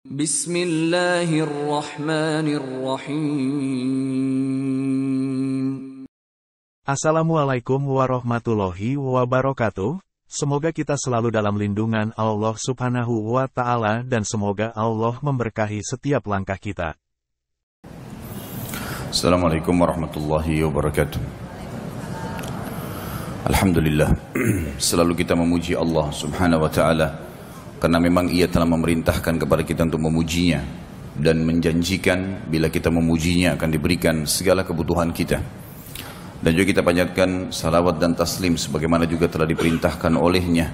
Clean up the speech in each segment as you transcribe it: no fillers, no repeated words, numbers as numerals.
Bismillahirrahmanirrahim. Assalamualaikum warahmatullahi wabarakatuh. Semoga kita selalu dalam lindungan Allah Subhanahu wa Ta'ala dan semoga Allah memberkahi setiap langkah kita. Assalamualaikum warahmatullahi wabarakatuh. Alhamdulillah, selalu kita memuji Allah Subhanahu wa Ta'ala karena memang Ia telah memerintahkan kepada kita untuk memujinya dan menjanjikan bila kita memujinya akan diberikan segala kebutuhan kita. Dan juga kita panjatkan salawat dan taslim sebagaimana juga telah diperintahkan olehnya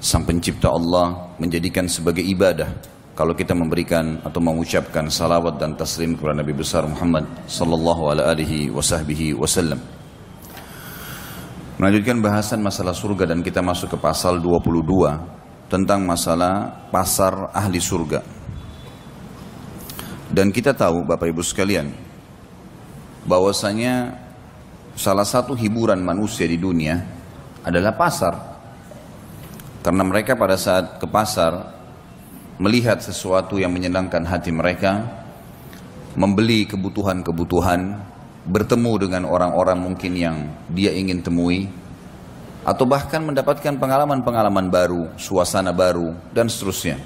Sang Pencipta Allah menjadikan sebagai ibadah kalau kita memberikan atau mengucapkan salawat dan taslim kepada Nabi besar Muhammad sallallahu alaihi wasallam. Melanjutkan bahasan masalah surga dan kita masuk ke pasal 22 tentang masalah pasar ahli surga. Dan kita tahu Bapak Ibu sekalian bahwasanya salah satu hiburan manusia di dunia adalah pasar. Karena mereka pada saat ke pasar melihat sesuatu yang menyenangkan hati mereka, membeli kebutuhan-kebutuhan, bertemu dengan orang-orang mungkin yang dia ingin temui, atau bahkan mendapatkan pengalaman-pengalaman baru, suasana baru, dan seterusnya.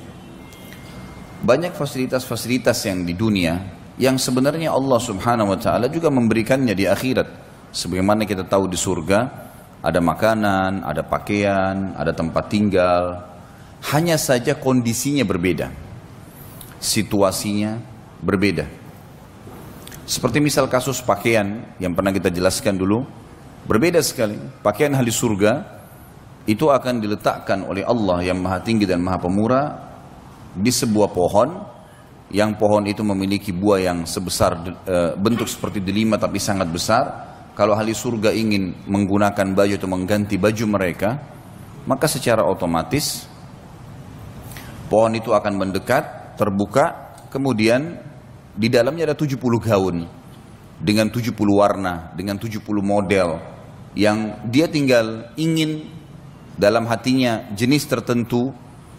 Banyak fasilitas-fasilitas yang di dunia yang sebenarnya Allah Subhanahu wa Ta'ala juga memberikannya di akhirat. Sebagaimana kita tahu di surga ada makanan, ada pakaian, ada tempat tinggal. Hanya saja kondisinya berbeda, situasinya berbeda. Seperti misal kasus pakaian yang pernah kita jelaskan dulu, berbeda sekali. Pakaian ahli surga itu akan diletakkan oleh Allah yang maha tinggi dan maha pemurah di sebuah pohon, yang pohon itu memiliki buah yang sebesar bentuk seperti delima tapi sangat besar. Kalau ahli surga ingin menggunakan baju atau mengganti baju mereka, maka secara otomatis pohon itu akan mendekat, terbuka, kemudian di dalamnya ada 70 gaun dengan 70 warna, dengan 70 model yang dia tinggal ingin dalam hatinya jenis tertentu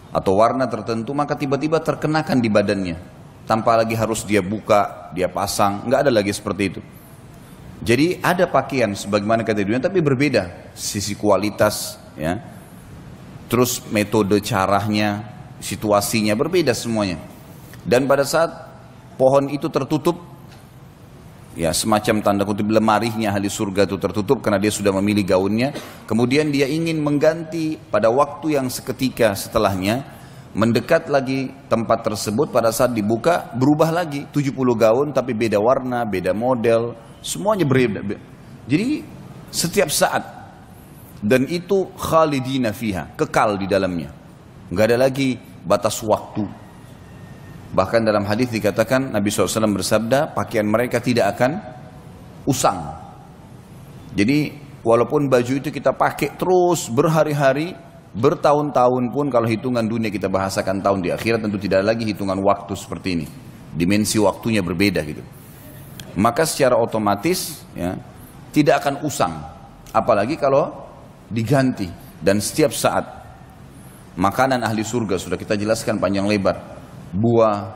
atau warna tertentu, maka tiba-tiba terkenakan di badannya tanpa lagi harus dia buka, dia pasang, nggak ada lagi seperti itu. Jadi ada pakaian sebagaimana kata dunia tapi berbeda sisi kualitas, ya. Terus metode caranya, situasinya berbeda semuanya. Dan pada saat pohon itu tertutup, ya semacam tanda kutip lemarinya ahli surga itu tertutup karena dia sudah memilih gaunnya. Kemudian dia ingin mengganti pada waktu yang seketika setelahnya, mendekat lagi tempat tersebut, pada saat dibuka berubah lagi 70 gaun tapi beda warna, beda model, semuanya berbeda. Jadi setiap saat, dan itu khalidina fiha, kekal di dalamnya, nggak ada lagi batas waktu. Bahkan dalam hadis dikatakan Nabi SAW bersabda, pakaian mereka tidak akan usang. Jadi walaupun baju itu kita pakai terus berhari-hari, bertahun-tahun pun, kalau hitungan dunia kita bahasakan tahun, di akhirat tentu tidak ada lagi hitungan waktu seperti ini. Dimensi waktunya berbeda gitu. Maka secara otomatis, ya, tidak akan usang. Apalagi kalau diganti. Dan setiap saat makanan ahli surga sudah kita jelaskan panjang lebar. Buah,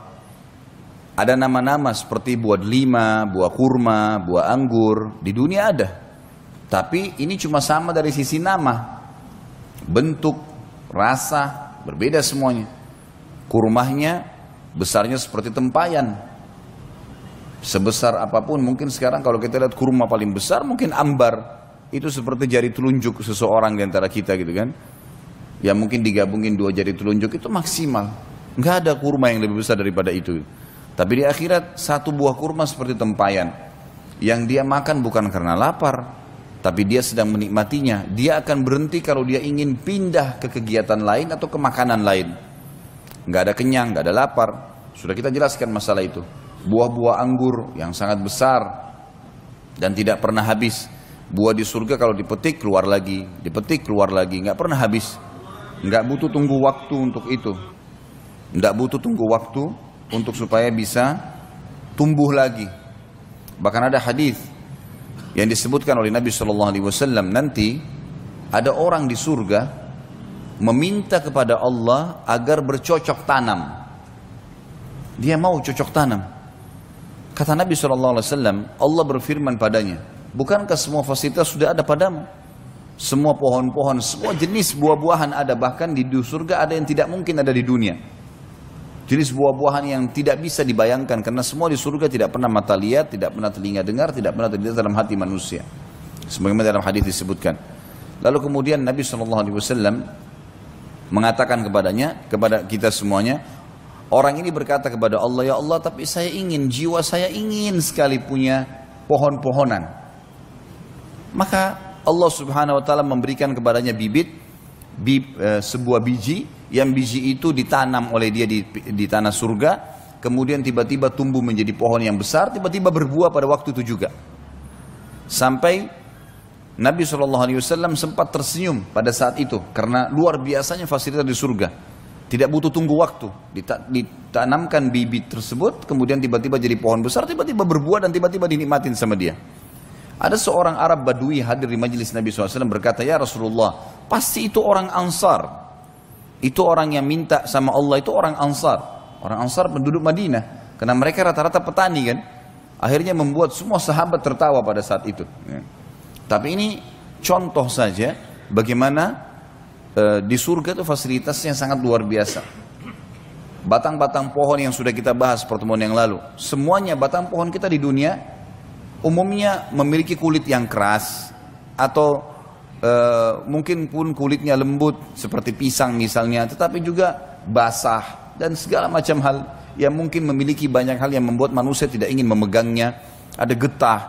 ada nama-nama seperti buah delima, buah kurma, buah anggur, di dunia ada. Tapi ini cuma sama dari sisi nama, bentuk, rasa, berbeda semuanya. Kurmahnya besarnya seperti tempayan, sebesar apapun. Mungkin sekarang kalau kita lihat kurma paling besar mungkin ambar, itu seperti jari telunjuk seseorang di antara kita gitu kan. Ya mungkin digabungin 2 jari telunjuk itu maksimal. Nggak ada kurma yang lebih besar daripada itu. Tapi di akhirat satu buah kurma seperti tempayan, yang dia makan bukan karena lapar, tapi dia sedang menikmatinya. Dia akan berhenti kalau dia ingin pindah ke kegiatan lain atau ke makanan lain. Nggak ada kenyang, nggak ada lapar. Sudah kita jelaskan masalah itu. Buah-buah anggur yang sangat besar dan tidak pernah habis. Buah di surga kalau dipetik keluar lagi, dipetik keluar lagi, nggak pernah habis. Nggak butuh tunggu waktu untuk itu. Nggak butuh tunggu waktu untuk supaya bisa tumbuh lagi. Bahkan ada hadis yang disebutkan oleh Nabi SAW, nanti ada orang di surga meminta kepada Allah agar bercocok tanam. Dia mau cocok tanam. Kata Nabi SAW, Allah berfirman padanya, bukankah semua fasilitas sudah ada padamu? Semua pohon-pohon, semua jenis buah-buahan ada, bahkan di surga ada yang tidak mungkin ada di dunia. Jenis buah-buahan yang tidak bisa dibayangkan, karena semua di surga tidak pernah mata lihat, tidak pernah telinga dengar, tidak pernah terlintas dalam hati manusia. Sebagaimana dalam hadis disebutkan. Lalu kemudian Nabi SAW mengatakan kepadanya, kepada kita semuanya, orang ini berkata kepada Allah, ya Allah, tapi saya ingin, jiwa saya ingin sekali punya pohon-pohonan. Maka Allah Subhanahu wa taala memberikan kepadanya sebuah biji, yang biji itu ditanam oleh dia di tanah surga, kemudian tiba-tiba tumbuh menjadi pohon yang besar, tiba-tiba berbuah pada waktu itu juga. Sampai Nabi SAW sempat tersenyum pada saat itu, karena luar biasanya fasilitas di surga. Tidak butuh tunggu waktu, ditanamkan bibit tersebut, kemudian tiba-tiba jadi pohon besar, tiba-tiba berbuah dan tiba-tiba dinikmatin sama dia. Ada seorang Arab Badui hadir di majelis Nabi SAW berkata, ya Rasulullah, pasti itu orang Ansar. Itu orang yang minta sama Allah, itu orang Ansar. Orang Ansar penduduk Madinah. Karena mereka rata-rata petani kan. Akhirnya membuat semua sahabat tertawa pada saat itu. Tapi ini contoh saja bagaimana di surga itu fasilitasnya sangat luar biasa. Batang-batang pohon yang sudah kita bahas pertemuan yang lalu. Semuanya batang pohon kita di dunia umumnya memiliki kulit yang keras atau mungkin pun kulitnya lembut seperti pisang misalnya, tetapi juga basah dan segala macam hal yang mungkin memiliki banyak hal yang membuat manusia tidak ingin memegangnya, ada getah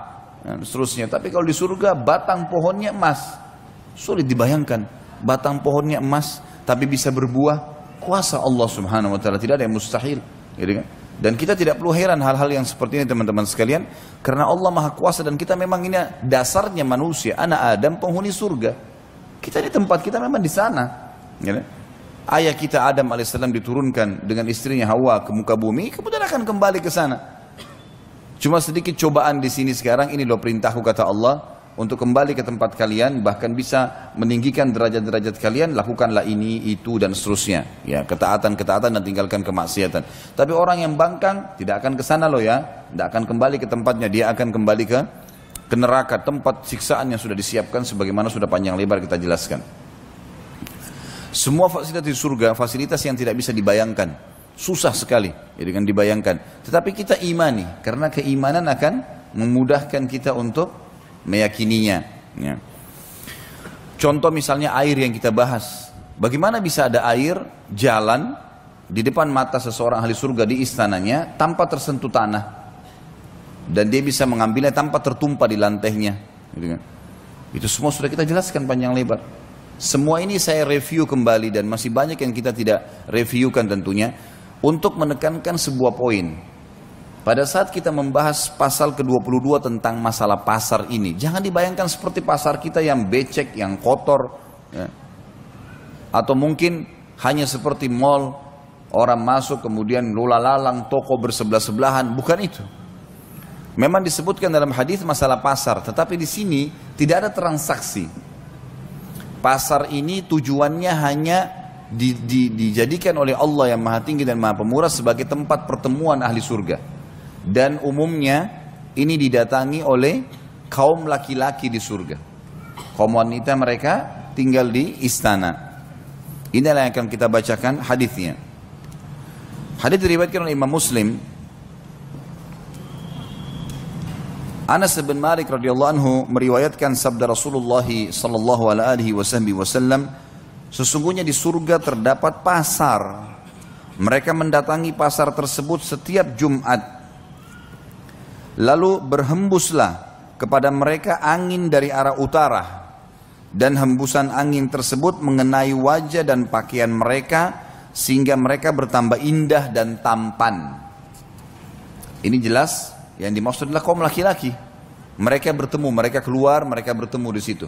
dan seterusnya. Tapi kalau di surga batang pohonnya emas, sulit dibayangkan batang pohonnya emas tapi bisa berbuah, kuasa Allah Subhanahu wa taala, tidak ada yang mustahil, gitu kan? Dan kita tidak perlu heran hal-hal yang seperti ini teman-teman sekalian, karena Allah Maha Kuasa dan kita memang ini dasarnya manusia, anak Adam penghuni surga. Kita di tempat kita memang di sana. Ya. Ayah kita Adam alaihissalam diturunkan dengan istrinya Hawa ke muka bumi, kemudian akan kembali ke sana. Cuma sedikit cobaan di sini sekarang, ini loh perintahku kata Allah, untuk kembali ke tempat kalian, bahkan bisa meninggikan derajat-derajat kalian, lakukanlah ini, itu dan seterusnya. Ya, ketaatan-ketaatan dan tinggalkan kemaksiatan. Tapi orang yang bangkang tidak akan ke sana loh ya, tidak akan kembali ke tempatnya, dia akan kembali ke neraka, tempat siksaan yang sudah disiapkan sebagaimana sudah panjang lebar kita jelaskan. Semua fasilitas di surga, fasilitas yang tidak bisa dibayangkan, susah sekali ya, dengan dibayangkan. Tetapi kita imani, karena keimanan akan memudahkan kita untuk meyakininya. Ya. Contoh misalnya air yang kita bahas. Bagaimana bisa ada air jalan di depan mata seseorang ahli surga di istananya tanpa tersentuh tanah, dan dia bisa mengambilnya tanpa tertumpah di lantainya. Gitu kan? Itu semua sudah kita jelaskan panjang lebar. Semua ini saya review kembali dan masih banyak yang kita tidak reviewkan tentunya untuk menekankan sebuah poin. Pada saat kita membahas pasal ke-22 tentang masalah pasar ini, jangan dibayangkan seperti pasar kita yang becek, yang kotor, ya. Atau mungkin hanya seperti mall, orang masuk kemudian lula-lalang, toko bersebelah-sebelahan, bukan itu. Memang disebutkan dalam hadis masalah pasar, tetapi di sini tidak ada transaksi. Pasar ini tujuannya hanya dijadikan oleh Allah yang Maha Tinggi dan Maha Pemurah sebagai tempat pertemuan ahli surga. Dan umumnya ini didatangi oleh kaum laki-laki di surga. Kaum wanita mereka tinggal di istana. Inilah yang akan kita bacakan hadisnya. Hadis diriwayatkan oleh Imam Muslim. Anas bin Malik radhiyallahu anhu meriwayatkan sabda Rasulullah sallallahu alaihi wasallam, sesungguhnya di surga terdapat pasar. Mereka mendatangi pasar tersebut setiap Jumat. Lalu berhembuslah kepada mereka angin dari arah utara, dan hembusan angin tersebut mengenai wajah dan pakaian mereka sehingga mereka bertambah indah dan tampan. Ini jelas yang dimaksud adalah kaum laki-laki. Mereka bertemu, mereka keluar, mereka bertemu di situ.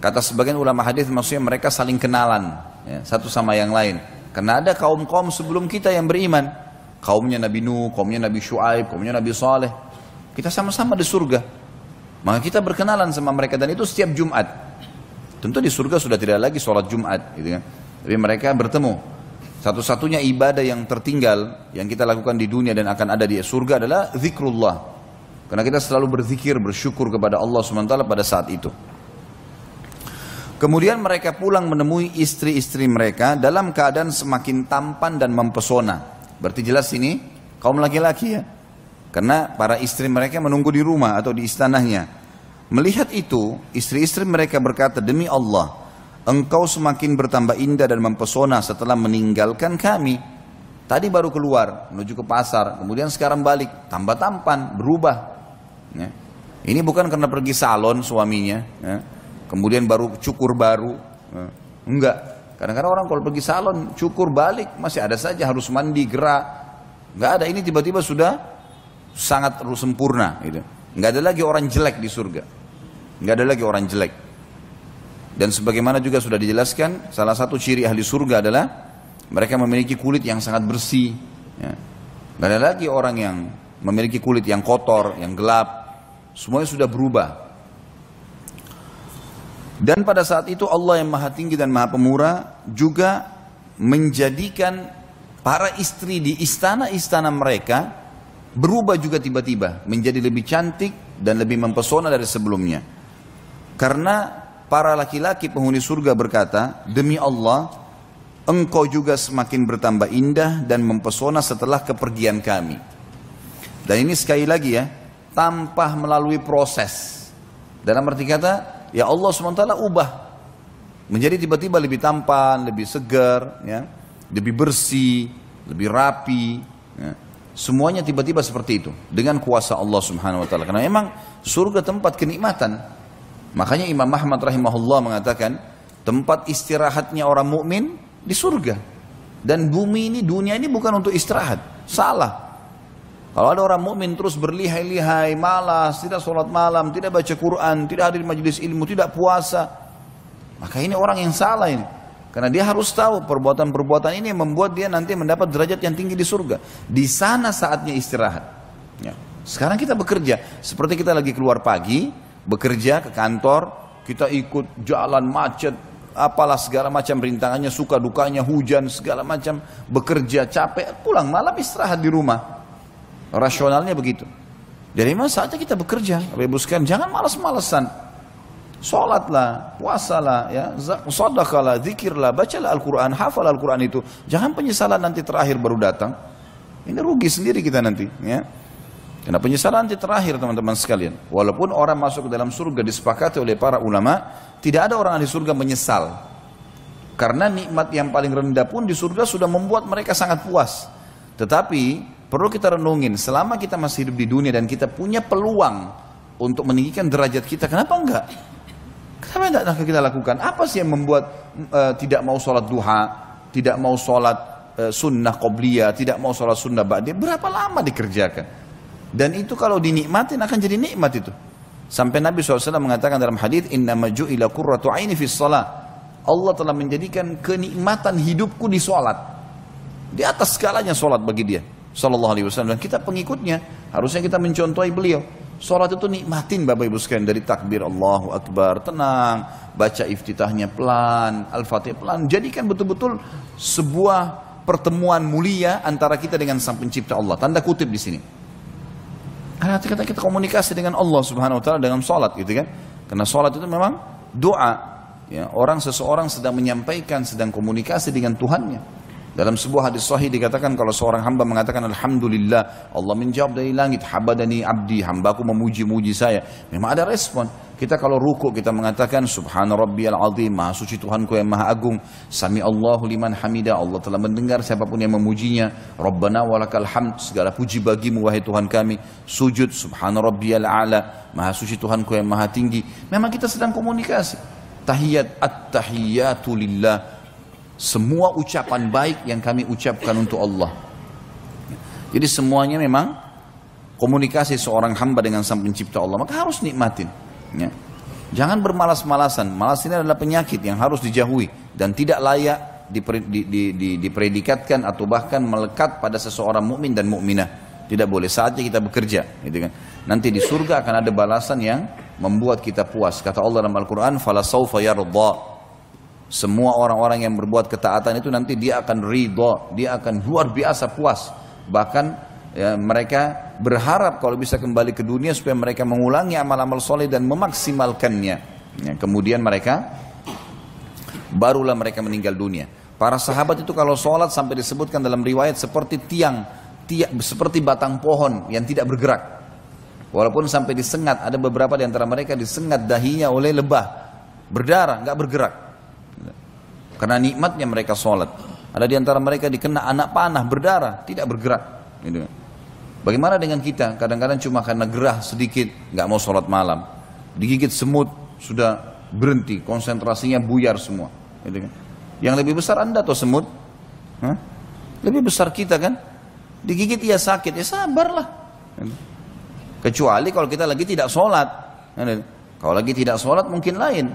Kata sebagian ulama hadis maksudnya mereka saling kenalan ya, satu sama yang lain. Karena ada kaum-kaum sebelum kita yang beriman, kaumnya Nabi Nuh, kaumnya Nabi Shu'aib, kaumnya Nabi Saleh. Kita sama-sama di surga. Maka kita berkenalan sama mereka dan itu setiap Jumat. Tentu di surga sudah tidak lagi sholat Jumat, gitu kan. Tapi mereka bertemu. Satu-satunya ibadah yang tertinggal yang kita lakukan di dunia dan akan ada di surga adalah zikrullah. Karena kita selalu berzikir, bersyukur kepada Allah SWT pada saat itu. Kemudian mereka pulang menemui istri-istri mereka dalam keadaan semakin tampan dan mempesona. Berarti jelas ini kaum laki-laki ya. Karena para istri mereka menunggu di rumah atau di istananya. Melihat itu, istri-istri mereka berkata, demi Allah, engkau semakin bertambah indah dan mempesona setelah meninggalkan kami. Tadi baru keluar menuju ke pasar, kemudian sekarang balik, tambah tampan, berubah. Ya. Ini bukan karena pergi salon suaminya, ya. Kemudian baru cukur baru, ya. Enggak. Kadang-kadang orang kalau pergi salon cukur balik masih ada saja harus mandi gerak. Enggak ada, ini tiba-tiba sudah sangat sempurna. Gitu. Enggak ada lagi orang jelek di surga. Enggak ada lagi orang jelek. Dan sebagaimana juga sudah dijelaskan, salah satu ciri ahli surga adalah mereka memiliki kulit yang sangat bersih. Ya. Enggak ada lagi orang yang memiliki kulit yang kotor, yang gelap. Semuanya sudah berubah. Dan pada saat itu Allah yang maha tinggi dan maha pemurah juga menjadikan para istri di istana-istana mereka berubah juga tiba-tiba. Menjadi lebih cantik dan lebih mempesona dari sebelumnya. Karena para laki-laki penghuni surga berkata, demi Allah, engkau juga semakin bertambah indah dan mempesona setelah kepergian kami. Dan ini sekali lagi ya, tanpa melalui proses. Dalam arti kata, ya Allah SWT ubah. Menjadi tiba-tiba lebih tampan, lebih segar, ya, lebih bersih, lebih rapi. Ya. Semuanya tiba-tiba seperti itu. Dengan kuasa Allah Subhanahu Wa Taala. Karena memang surga tempat kenikmatan. Makanya Imam Ahmad rahimahullah mengatakan, tempat istirahatnya orang mukmin di surga. Dan bumi ini, dunia ini bukan untuk istirahat. Salah. Kalau ada orang mukmin terus berlihai-lihai, malas, tidak sholat malam, tidak baca Quran, tidak hadir majelis ilmu, tidak puasa, maka ini orang yang salah ini. Karena dia harus tahu perbuatan-perbuatan ini yang membuat dia nanti mendapat derajat yang tinggi di surga. Di sana saatnya istirahat. Ya. Sekarang kita bekerja, seperti kita lagi keluar pagi, bekerja ke kantor, kita ikut jalan macet, apalah segala macam rintangannya, suka dukanya, hujan, segala macam, bekerja capek, pulang malam istirahat di rumah. Rasionalnya begitu. Jadi memang saatnya kita bekerja. Ibu sekalian, jangan malas-malasan. Sholatlah, puasalah, ya, sedekahlah, zikirlah, bacalah Al-Quran, hafal Al-Quran itu. Jangan penyesalan nanti terakhir baru datang. Ini rugi sendiri kita nanti. Ya. Karena penyesalan nanti terakhir teman-teman sekalian. Walaupun orang masuk ke dalam surga disepakati oleh para ulama, tidak ada orang di surga menyesal. Karena nikmat yang paling rendah pun di surga sudah membuat mereka sangat puas. Tetapi perlu kita renungin, selama kita masih hidup di dunia dan kita punya peluang untuk meninggikan derajat kita, kenapa enggak? Kenapa tidak kita lakukan? Apa sih yang membuat tidak mau sholat duha, tidak mau sholat sunnah qobliyah, tidak mau sholat sunnah ba'diyah? Berapa lama dikerjakan? Dan itu kalau dinikmatin akan jadi nikmat itu. Sampai Nabi SAW mengatakan dalam hadits, innama ju'ila qurratu aini fis shalah. Allah telah menjadikan kenikmatan hidupku di sholat. Di atas segalanya sholat bagi dia. Sallallahu alaihi wasallam, dan kita pengikutnya harusnya kita mencontohi beliau. Salat itu nikmatin Bapak Ibu sekalian, dari takbir Allahu Akbar tenang, baca iftitahnya pelan, Al-Fatihah pelan, jadikan betul-betul sebuah pertemuan mulia antara kita dengan Sang Pencipta Allah. Tanda kutip di sini. Karena kita komunikasi dengan Allah Subhanahu wa taala dengan salat gitu kan. Karena salat itu memang doa. Ya, seseorang sedang menyampaikan, sedang komunikasi dengan Tuhannya. Dalam sebuah hadis sahih dikatakan kalau seorang hamba mengatakan Alhamdulillah, Allah menjawab dari langit, habadani abdi, hambaku memuji-muji saya. Memang ada respon. Kita kalau ruku kita mengatakan Subhana rabbiyal azim, maha suci Tuhanku yang maha agung. Sami Allahu liman hamida, Allah telah mendengar siapapun yang memujinya. Rabbana walakal hamd, segala puji bagimu wahai Tuhan kami. Sujud Subhana rabbiyal a'la, maha suci Tuhanku yang maha tinggi. Memang kita sedang komunikasi. Tahiyat at-tahiyatu lillah, semua ucapan baik yang kami ucapkan untuk Allah. Jadi semuanya memang komunikasi seorang hamba dengan Sang Pencipta Allah, maka harus nikmatin. Ya. Jangan bermalas-malasan. Malas ini adalah penyakit yang harus dijauhi dan tidak layak dipredikatkan atau bahkan melekat pada seseorang mukmin dan mukminah. Tidak boleh. Saatnya kita bekerja, gitu kan. Nanti di surga akan ada balasan yang membuat kita puas. Kata Allah dalam Al-Quran, "Falasawfa yarda." Semua orang-orang yang berbuat ketaatan itu nanti dia akan ridho, dia akan luar biasa puas. Bahkan ya, mereka berharap kalau bisa kembali ke dunia supaya mereka mengulangi amal-amal soleh dan memaksimalkannya. Ya, kemudian barulah mereka meninggal dunia. Para sahabat itu kalau sholat sampai disebutkan dalam riwayat seperti tiang, seperti batang pohon yang tidak bergerak. Walaupun sampai disengat, ada beberapa di antara mereka disengat dahinya oleh lebah, berdarah, nggak bergerak. Karena nikmatnya mereka sholat. Ada di antara mereka dikena anak panah, berdarah, tidak bergerak. Gitu. Bagaimana dengan kita? Kadang-kadang cuma karena gerah sedikit, nggak mau sholat malam. Digigit semut, sudah berhenti, konsentrasinya buyar semua. Gitu. Yang lebih besar Anda atau semut? Hah? Lebih besar kita kan? Digigit ia sakit, ya sabarlah. Gitu. Kecuali kalau kita lagi tidak sholat. Kalau lagi tidak sholat mungkin lain.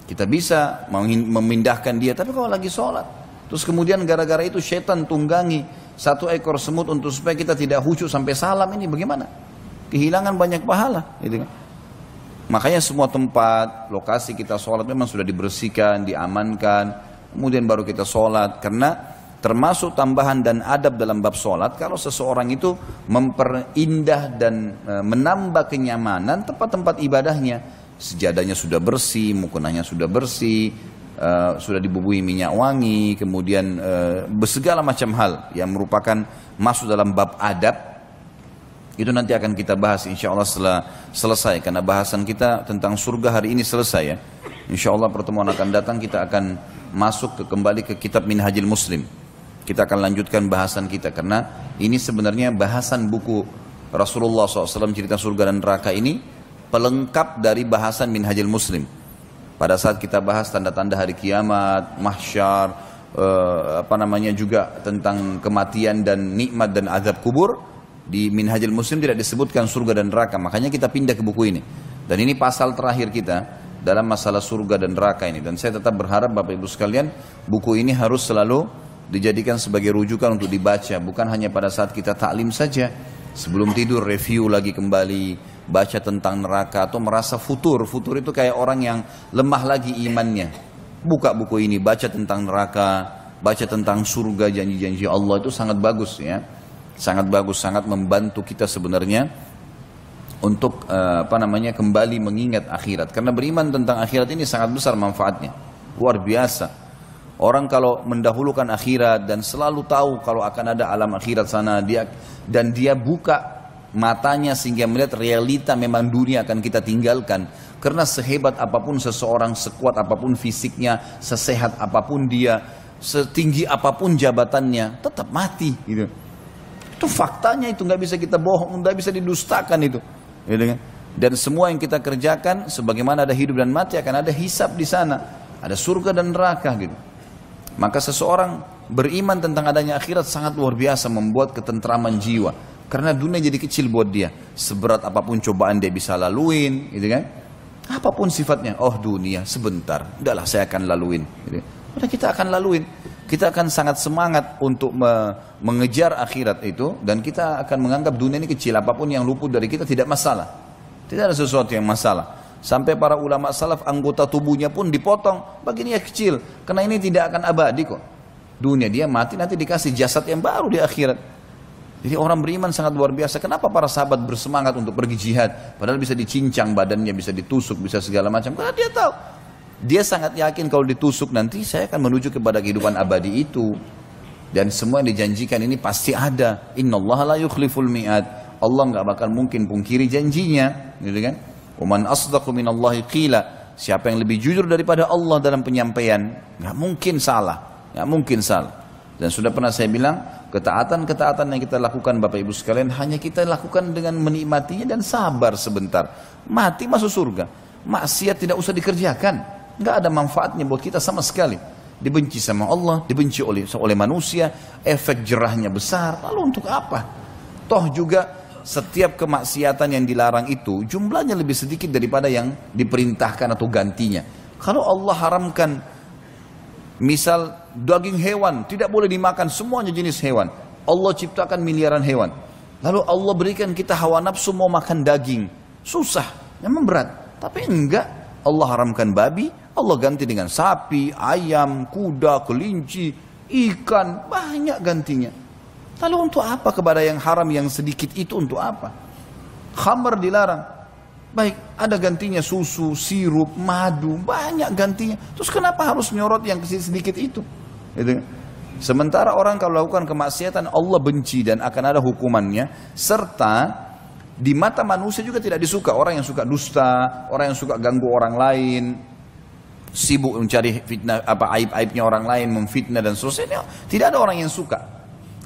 Kita bisa memindahkan dia, tapi kalau lagi sholat. Terus kemudian gara-gara itu syaitan tunggangi satu ekor semut untuk supaya kita tidak khusyuk sampai salam, ini bagaimana? Kehilangan banyak pahala. Gitu kan? Makanya semua tempat, lokasi kita sholat memang sudah dibersihkan, diamankan. Kemudian baru kita sholat. Karena termasuk tambahan dan adab dalam bab sholat, kalau seseorang itu memperindah dan menambah kenyamanan tempat-tempat ibadahnya. Sejadahnya sudah bersih, mukenanya sudah bersih, sudah dibubuhi minyak wangi, kemudian segala macam hal yang merupakan masuk dalam bab adab. Itu nanti akan kita bahas insya Allah setelah selesai, karena bahasan kita tentang surga hari ini selesai ya. Insya Allah pertemuan akan datang kita akan masuk kembali ke kitab Minhajul Muslim. Kita akan lanjutkan bahasan kita, karena ini sebenarnya bahasan buku Rasulullah SAW cerita surga dan neraka ini pelengkap dari bahasan Minhajul Muslim. Pada saat kita bahas tanda-tanda hari kiamat, mahsyar, juga tentang kematian dan nikmat dan azab kubur, di Minhajul Muslim tidak disebutkan surga dan neraka. Makanya kita pindah ke buku ini. Dan ini pasal terakhir kita dalam masalah surga dan neraka ini. Dan saya tetap berharap Bapak Ibu sekalian, buku ini harus selalu dijadikan sebagai rujukan untuk dibaca. Bukan hanya pada saat kita taklim saja. Sebelum tidur review lagi kembali, baca tentang neraka, atau merasa futur. Futur itu kayak orang yang lemah lagi imannya. Buka buku ini, baca tentang neraka, baca tentang surga, janji-janji Allah, itu sangat bagus ya. Sangat bagus, sangat membantu kita sebenarnya untuk kembali mengingat akhirat. Karena beriman tentang akhirat ini sangat besar manfaatnya. Luar biasa. Orang kalau mendahulukan akhirat dan selalu tahu kalau akan ada alam akhirat sana, dia buka matanya sehingga melihat realita memang dunia akan kita tinggalkan. Karena sehebat apapun seseorang, sekuat apapun fisiknya, sesehat apapun dia, setinggi apapun jabatannya, tetap mati gitu. Itu faktanya, itu nggak bisa kita bohong, nggak bisa didustakan itu. Gitu kan? Dan semua yang kita kerjakan, sebagaimana ada hidup dan mati, akan ada hisab di sana, ada surga dan neraka gitu. Maka seseorang beriman tentang adanya akhirat sangat luar biasa, membuat ketentraman jiwa. Karena dunia jadi kecil buat dia. Seberat apapun cobaan dia bisa laluin, gitu kan? Apapun sifatnya, oh dunia sebentar, udahlah saya akan laluin. Gitu. Udah kita akan laluin. Kita akan sangat semangat untuk mengejar akhirat itu, dan kita akan menganggap dunia ini kecil. Apapun yang luput dari kita tidak masalah. Tidak ada sesuatu yang masalah. Sampai para ulama salaf anggota tubuhnya pun dipotong, bagi dia kecil. Karena ini tidak akan abadi kok. Dunia dia mati, nanti dikasih jasad yang baru di akhirat. Jadi orang beriman sangat luar biasa. Kenapa para sahabat bersemangat untuk pergi jihad? Padahal bisa dicincang badannya, bisa ditusuk, bisa segala macam. Karena dia tahu. Dia sangat yakin kalau ditusuk nanti saya akan menuju kepada kehidupan abadi itu. Dan semua yang dijanjikan ini pasti ada. Innallaha la yukhliful mi'ad. Allah nggak bakal mungkin pungkiri janjinya. Gitu kan? Waman asdaqu minallahi qila. Siapa yang lebih jujur daripada Allah dalam penyampaian? Nggak mungkin salah. Nggak mungkin salah. Dan sudah pernah saya bilang, ketaatan-ketaatan yang kita lakukan Bapak Ibu sekalian, hanya kita lakukan dengan menikmatinya dan sabar sebentar. Mati masuk surga. Maksiat tidak usah dikerjakan. Nggak ada manfaatnya buat kita sama sekali. Dibenci sama Allah, dibenci oleh manusia, efek jerahnya besar. Lalu untuk apa? Toh juga setiap kemaksiatan yang dilarang itu jumlahnya lebih sedikit daripada yang diperintahkan atau gantinya. Kalau Allah haramkan misal daging hewan, tidak boleh dimakan semuanya jenis hewan. Allah ciptakan miliaran hewan. Lalu Allah berikan kita hawa nafsu mau makan daging. Susah, memang berat. Tapi enggak, Allah haramkan babi, Allah ganti dengan sapi, ayam, kuda, kelinci, ikan, banyak gantinya. Lalu untuk apa kepada yang haram yang sedikit itu untuk apa? Khamr dilarang. Baik, ada gantinya susu, sirup, madu, banyak gantinya. Terus kenapa harus nyorot yang sedikit itu? Gitu. Sementara orang kalau lakukan kemaksiatan Allah benci dan akan ada hukumannya, serta di mata manusia juga tidak disuka. Orang yang suka dusta, orang yang suka ganggu orang lain, sibuk mencari fitnah, aib-aibnya orang lain, memfitnah dan seterusnya, tidak ada orang yang suka.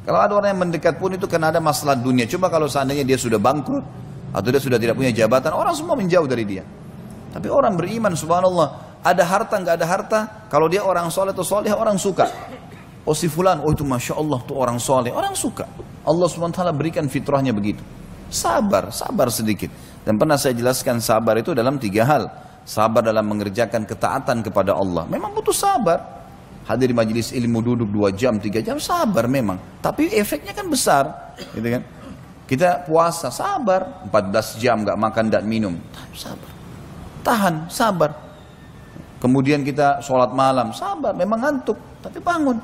Kalau ada orang yang mendekat pun itu karena ada masalah dunia. Coba kalau seandainya dia sudah bangkrut atau dia sudah tidak punya jabatan, orang semua menjauh dari dia. Tapi orang beriman, subhanallah, ada harta nggak ada harta, kalau dia orang soleh atau soleh, orang suka. Oh si fulan, oh itu masya Allah tuh orang soleh, orang suka. Allah SWT berikan fitrahnya begitu. Sabar, sabar sedikit. Dan pernah saya jelaskan sabar itu dalam 3 hal. Sabar dalam mengerjakan ketaatan kepada Allah. Memang butuh sabar. Hadir di majelis ilmu duduk 2 jam, 3 jam, sabar memang. Tapi efeknya kan besar. Gitu kan? Kita puasa, sabar. 14 jam gak makan dan minum. Sabar. Tahan, sabar. Kemudian kita sholat malam, sabar. Memang ngantuk, tapi bangun.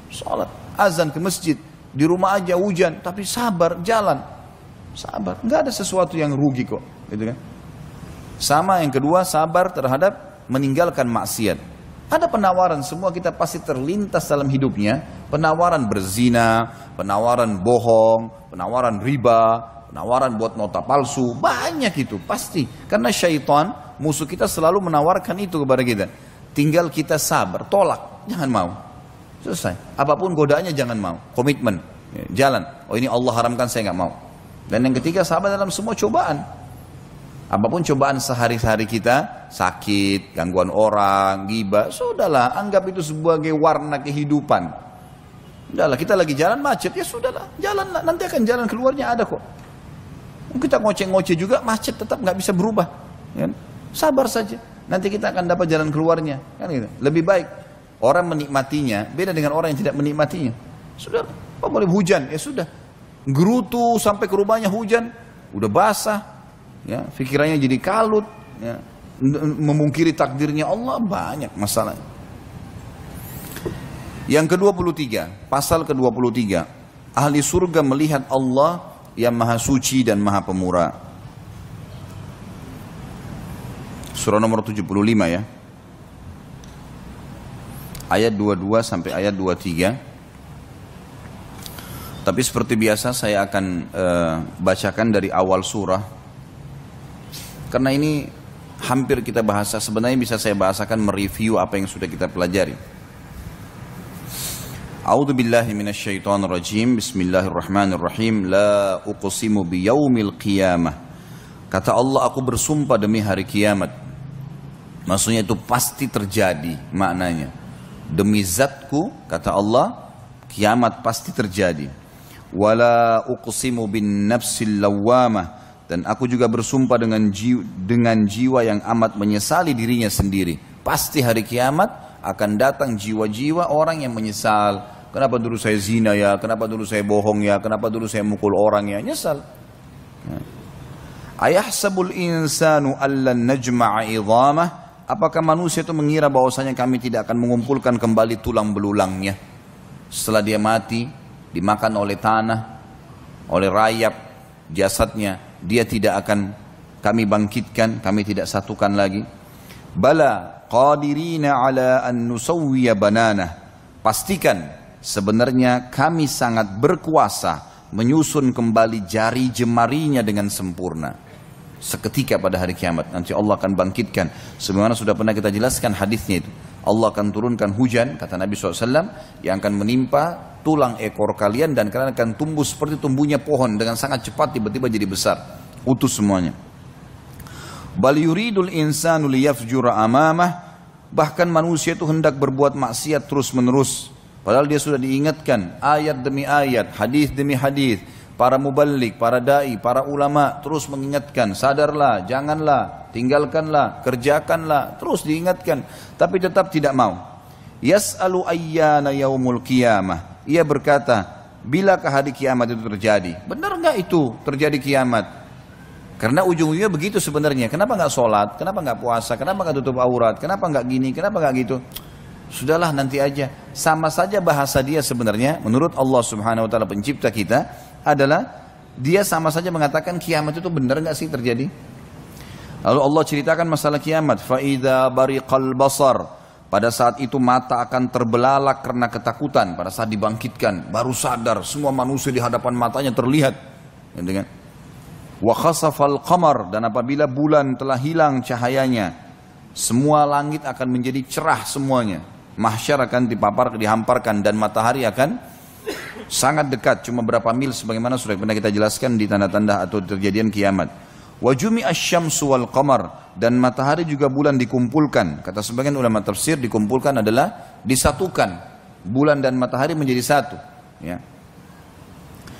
Sholat, azan ke masjid. Di rumah aja hujan, tapi sabar, jalan. Sabar, nggak ada sesuatu yang rugi kok, gitu kan? Sama yang kedua, sabar terhadap meninggalkan maksiat. Ada penawaran, semua kita pasti terlintas dalam hidupnya. Penawaran berzina, penawaran bohong, penawaran riba, penawaran buat nota palsu, banyak itu pasti. Karena syaitan, musuh kita selalu menawarkan itu kepada kita. Tinggal kita sabar, tolak, jangan mau. Selesai. Apapun godaannya jangan mau. Komitmen, jalan. Oh ini Allah haramkan, saya nggak mau. Dan yang ketiga, sabar dalam semua cobaan. Apapun cobaan sehari-hari kita, sakit, gangguan orang, ghibah, sudahlah, anggap itu sebagai warna kehidupan. Sudahlah, kita lagi jalan macet, ya sudahlah, jalanlah, nanti akan jalan keluarnya ada kok. Kita ngoceh-ngoceh juga, macet tetap nggak bisa berubah. Kan? Sabar saja, nanti kita akan dapat jalan keluarnya. Kan gitu. Lebih baik orang menikmatinya, beda dengan orang yang tidak menikmatinya. Sudah, apa boleh hujan, ya sudah. Gerutu sampai ke rumahnya hujan, udah basah, ya, pikirannya jadi kalut, ya, memungkiri takdirnya Allah, banyak masalah. Yang ke-23, pasal ke-23, ahli surga melihat Allah yang maha suci dan maha pemurah. Surah nomor 75 ya, ayat 22 sampai ayat 23. Tapi seperti biasa saya akan bacakan dari awal surah. Karena ini hampir kita bahas, sebenarnya bisa saya bahasakan mereview apa yang sudah kita pelajari. A'udzu billahi minasyaitonir rajim. Bismillahirrahmanirrahim. La uqsimu biyaumil qiyamah. Kata Allah, aku bersumpah demi hari kiamat. Maksudnya itu pasti terjadi maknanya. Demi zatku, kata Allah, kiamat pasti terjadi. Wala uqsimu bin nafsil lawwamah, dan aku juga bersumpah dengan jiwa yang amat menyesali dirinya sendiri. Pasti hari kiamat akan datang jiwa-jiwa orang yang menyesal. Kenapa dulu saya zina ya, kenapa dulu saya bohong ya, kenapa dulu saya mukul orang ya, nyesal. Ayahsabul insanu allan najma'a idhamah, apakah manusia itu mengira bahwasanya kami tidak akan mengumpulkan kembali tulang belulangnya setelah dia mati, dimakan oleh tanah, oleh rayap jasadnya, dia tidak akan kami bangkitkan, kami tidak satukan lagi. Bala qadirina ala an nusawwiya banana, pastikan sebenarnya kami sangat berkuasa menyusun kembali jari jemarinya dengan sempurna. Seketika pada hari kiamat nanti Allah akan bangkitkan, sebagaimana sudah pernah kita jelaskan hadisnya itu. Allah akan turunkan hujan, kata Nabi SAW, yang akan menimpa tulang ekor kalian dan kalian akan tumbuh seperti tumbuhnya pohon dengan sangat cepat, tiba-tiba jadi besar, utuh semuanya. Bal yuridul insanu liyafjura amamah, bahkan manusia itu hendak berbuat maksiat terus menerus, padahal dia sudah diingatkan ayat demi ayat, hadis demi hadis. Para mubalik, para da'i, para ulama terus mengingatkan, sadarlah, janganlah, tinggalkanlah, kerjakanlah, terus diingatkan, tapi tetap tidak mau. Yas'alu ayyana yaumul qiyamah, ia berkata, bilakah hari kiamat itu terjadi? Benar enggak itu terjadi kiamat? Karena ujung-ujungnya begitu sebenarnya. Kenapa nggak sholat? Kenapa nggak puasa? Kenapa nggak tutup aurat? Kenapa nggak gini? Kenapa nggak gitu? Sudahlah nanti aja. Sama saja bahasa dia sebenarnya menurut Allah Subhanahu Wa Taala pencipta kita adalah dia sama saja mengatakan kiamat itu benar nggak sih terjadi? Lalu Allah ceritakan masalah kiamat. Faida bariqal basar. Pada saat itu mata akan terbelalak karena ketakutan. Pada saat dibangkitkan baru sadar semua manusia di hadapan matanya terlihat. Gitu kan? Wa khasafal qamar, dan apabila bulan telah hilang cahayanya, semua langit akan menjadi cerah semuanya. Mahsyar akan dihamparkan dan matahari akan sangat dekat, cuma berapa mil sebagaimana sudah pernah kita jelaskan di tanda-tanda atau terjadian kiamat. Wa jumi'asy syamsu wal qamar, dan matahari juga bulan dikumpulkan. Kata sebagian ulama tafsir, dikumpulkan adalah disatukan. Bulan dan matahari menjadi satu, ya.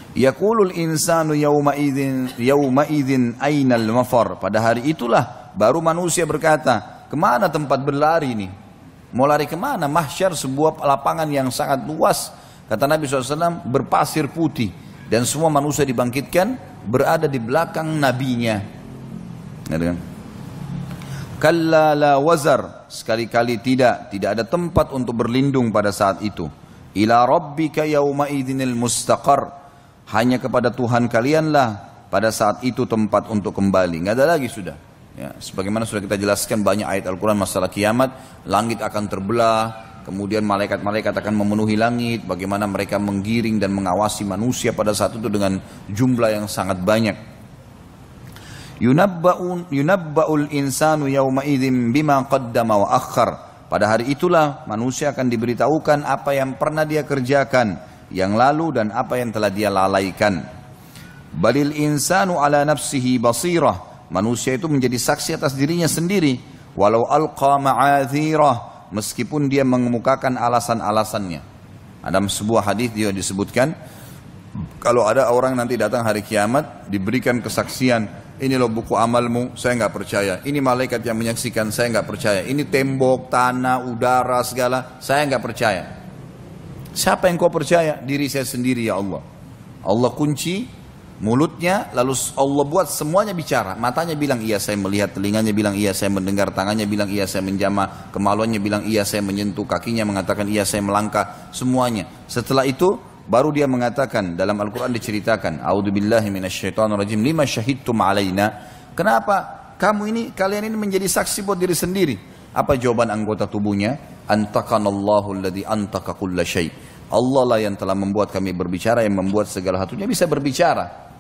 Yaqulul insanu yawma idzin ainal mafar. Pada hari itulah baru manusia berkata, kemana tempat berlari ini? Mau lari kemana? Mahsyar sebuah lapangan yang sangat luas. Kata Nabi SAW, berpasir putih. Dan semua manusia dibangkitkan berada di belakang nabinya. Kalla la wazar. Sekali-kali tidak ada tempat untuk berlindung pada saat itu. Ila rabbika yawma idzinil mustaqar. Hanya kepada Tuhan kalianlah pada saat itu tempat untuk kembali. Nggak ada lagi sudah. Ya, sebagaimana sudah kita jelaskan banyak ayat Al-Quran masalah kiamat. Langit akan terbelah. Kemudian malaikat-malaikat akan memenuhi langit. Bagaimana mereka menggiring dan mengawasi manusia pada saat itu dengan jumlah yang sangat banyak. Yunabba'ul insanu yawma idzin bima qaddama wa akhar. Pada hari itulah manusia akan diberitahukan apa yang pernah dia kerjakan yang lalu dan apa yang telah dia lalaikan. Balil insanu ala nafsihi basirah. Manusia itu menjadi saksi atas dirinya sendiri. Walau alqa ma'athirah. Meskipun dia mengemukakan alasan-alasannya. Ada sebuah hadis dia disebutkan, kalau ada orang nanti datang hari kiamat diberikan kesaksian, ini loh buku amalmu, saya nggak percaya. Ini malaikat yang menyaksikan, saya nggak percaya. Ini tembok, tanah, udara, segala, saya nggak percaya. Siapa yang kau percaya? Diri saya sendiri ya Allah. Allah kunci mulutnya, lalu Allah buat semuanya bicara. Matanya bilang iya saya melihat, telinganya bilang iya saya mendengar, tangannya bilang iya saya menjamah, kemaluannya bilang iya saya menyentuh, kakinya mengatakan iya saya melangkah, semuanya. Setelah itu baru dia mengatakan, dalam Al-Quran diceritakan, A'udzubillahi minasyaitonirrajim, lima syahidtum alaina. Kenapa kalian ini menjadi saksi buat diri sendiri? Apa jawaban anggota tubuhnya? Antakanallahu alladhi antaka kulla syai'. Allah lah yang telah membuat kami berbicara, yang membuat segala satunya bisa berbicara.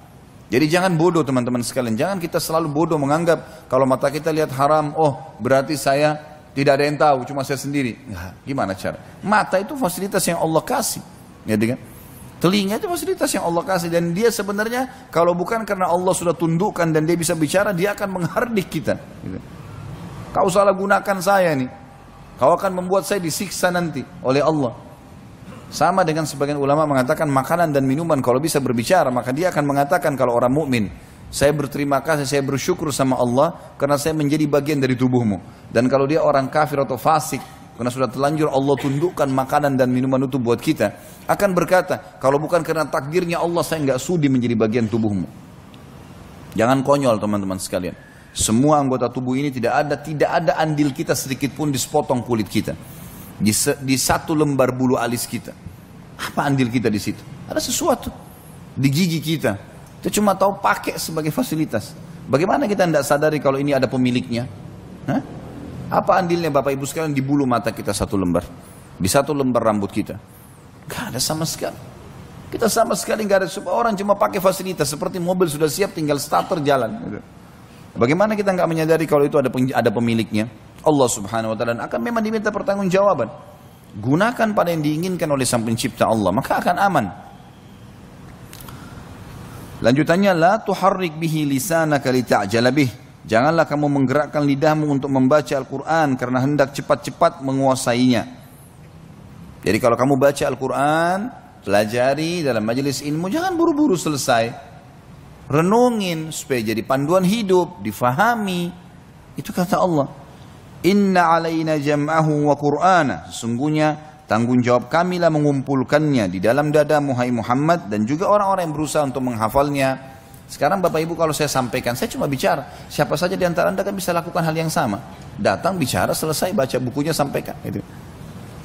Jadi jangan bodoh teman-teman sekalian. Jangan kita selalu bodoh menganggap kalau mata kita lihat haram, oh berarti saya tidak ada yang tahu, cuma saya sendiri. Nah, gimana cara? Mata itu fasilitas yang Allah kasih, ya kan? Telinga itu fasilitas yang Allah kasih, dan dia sebenarnya kalau bukan karena Allah sudah tundukkan dan dia bisa bicara, dia akan menghardik kita. Gitu. Kau salah gunakan saya nih, kau akan membuat saya disiksa nanti oleh Allah. Sama dengan sebagian ulama mengatakan makanan dan minuman kalau bisa berbicara, maka dia akan mengatakan kalau orang mukmin, saya berterima kasih, saya bersyukur sama Allah karena saya menjadi bagian dari tubuhmu. Dan kalau dia orang kafir atau fasik, karena sudah terlanjur Allah tundukkan makanan dan minuman itu buat kita, akan berkata, kalau bukan karena takdirnya Allah, saya nggak sudi menjadi bagian tubuhmu. Jangan konyol teman-teman sekalian. Semua anggota tubuh ini tidak ada andil kita sedikit pun di sepotong kulit kita, di satu lembar bulu alis kita. Apa andil kita di situ? Ada sesuatu di gigi kita. Kita cuma tahu pakai sebagai fasilitas. Bagaimana kita tidak sadari kalau ini ada pemiliknya? Hah? Apa andilnya Bapak Ibu sekalian di bulu mata kita satu lembar, di satu lembar rambut kita? Gak ada sama sekali. Kita sama sekali gak ada. Orang cuma pakai fasilitas, seperti mobil sudah siap tinggal starter jalan. Bagaimana kita nggak menyadari kalau itu ada pemiliknya? Allah Subhanahu Wa Taala akan memang diminta pertanggungjawaban. Gunakan pada yang diinginkan oleh Sang Pencipta Allah, maka akan aman. Lanjutannya, la tuharrik bihi lisanaka lita'jala bih. Janganlah kamu menggerakkan lidahmu untuk membaca Al-Quran karena hendak cepat-cepat menguasainya. Jadi kalau kamu baca Al-Quran, pelajari dalam majelis ilmu, jangan buru-buru selesai. Renungin supaya jadi panduan hidup, difahami. Itu kata Allah. Inna alaina jam'ahu wa qur'ana. Sesungguhnya tanggung jawab kamilah mengumpulkannya di dalam dadamu hai Muhammad, dan juga orang-orang yang berusaha untuk menghafalnya. Sekarang Bapak Ibu kalau saya sampaikan, saya cuma bicara. Siapa saja di antara Anda kan bisa lakukan hal yang sama. Datang, bicara, selesai, baca bukunya, sampaikan. Gitu.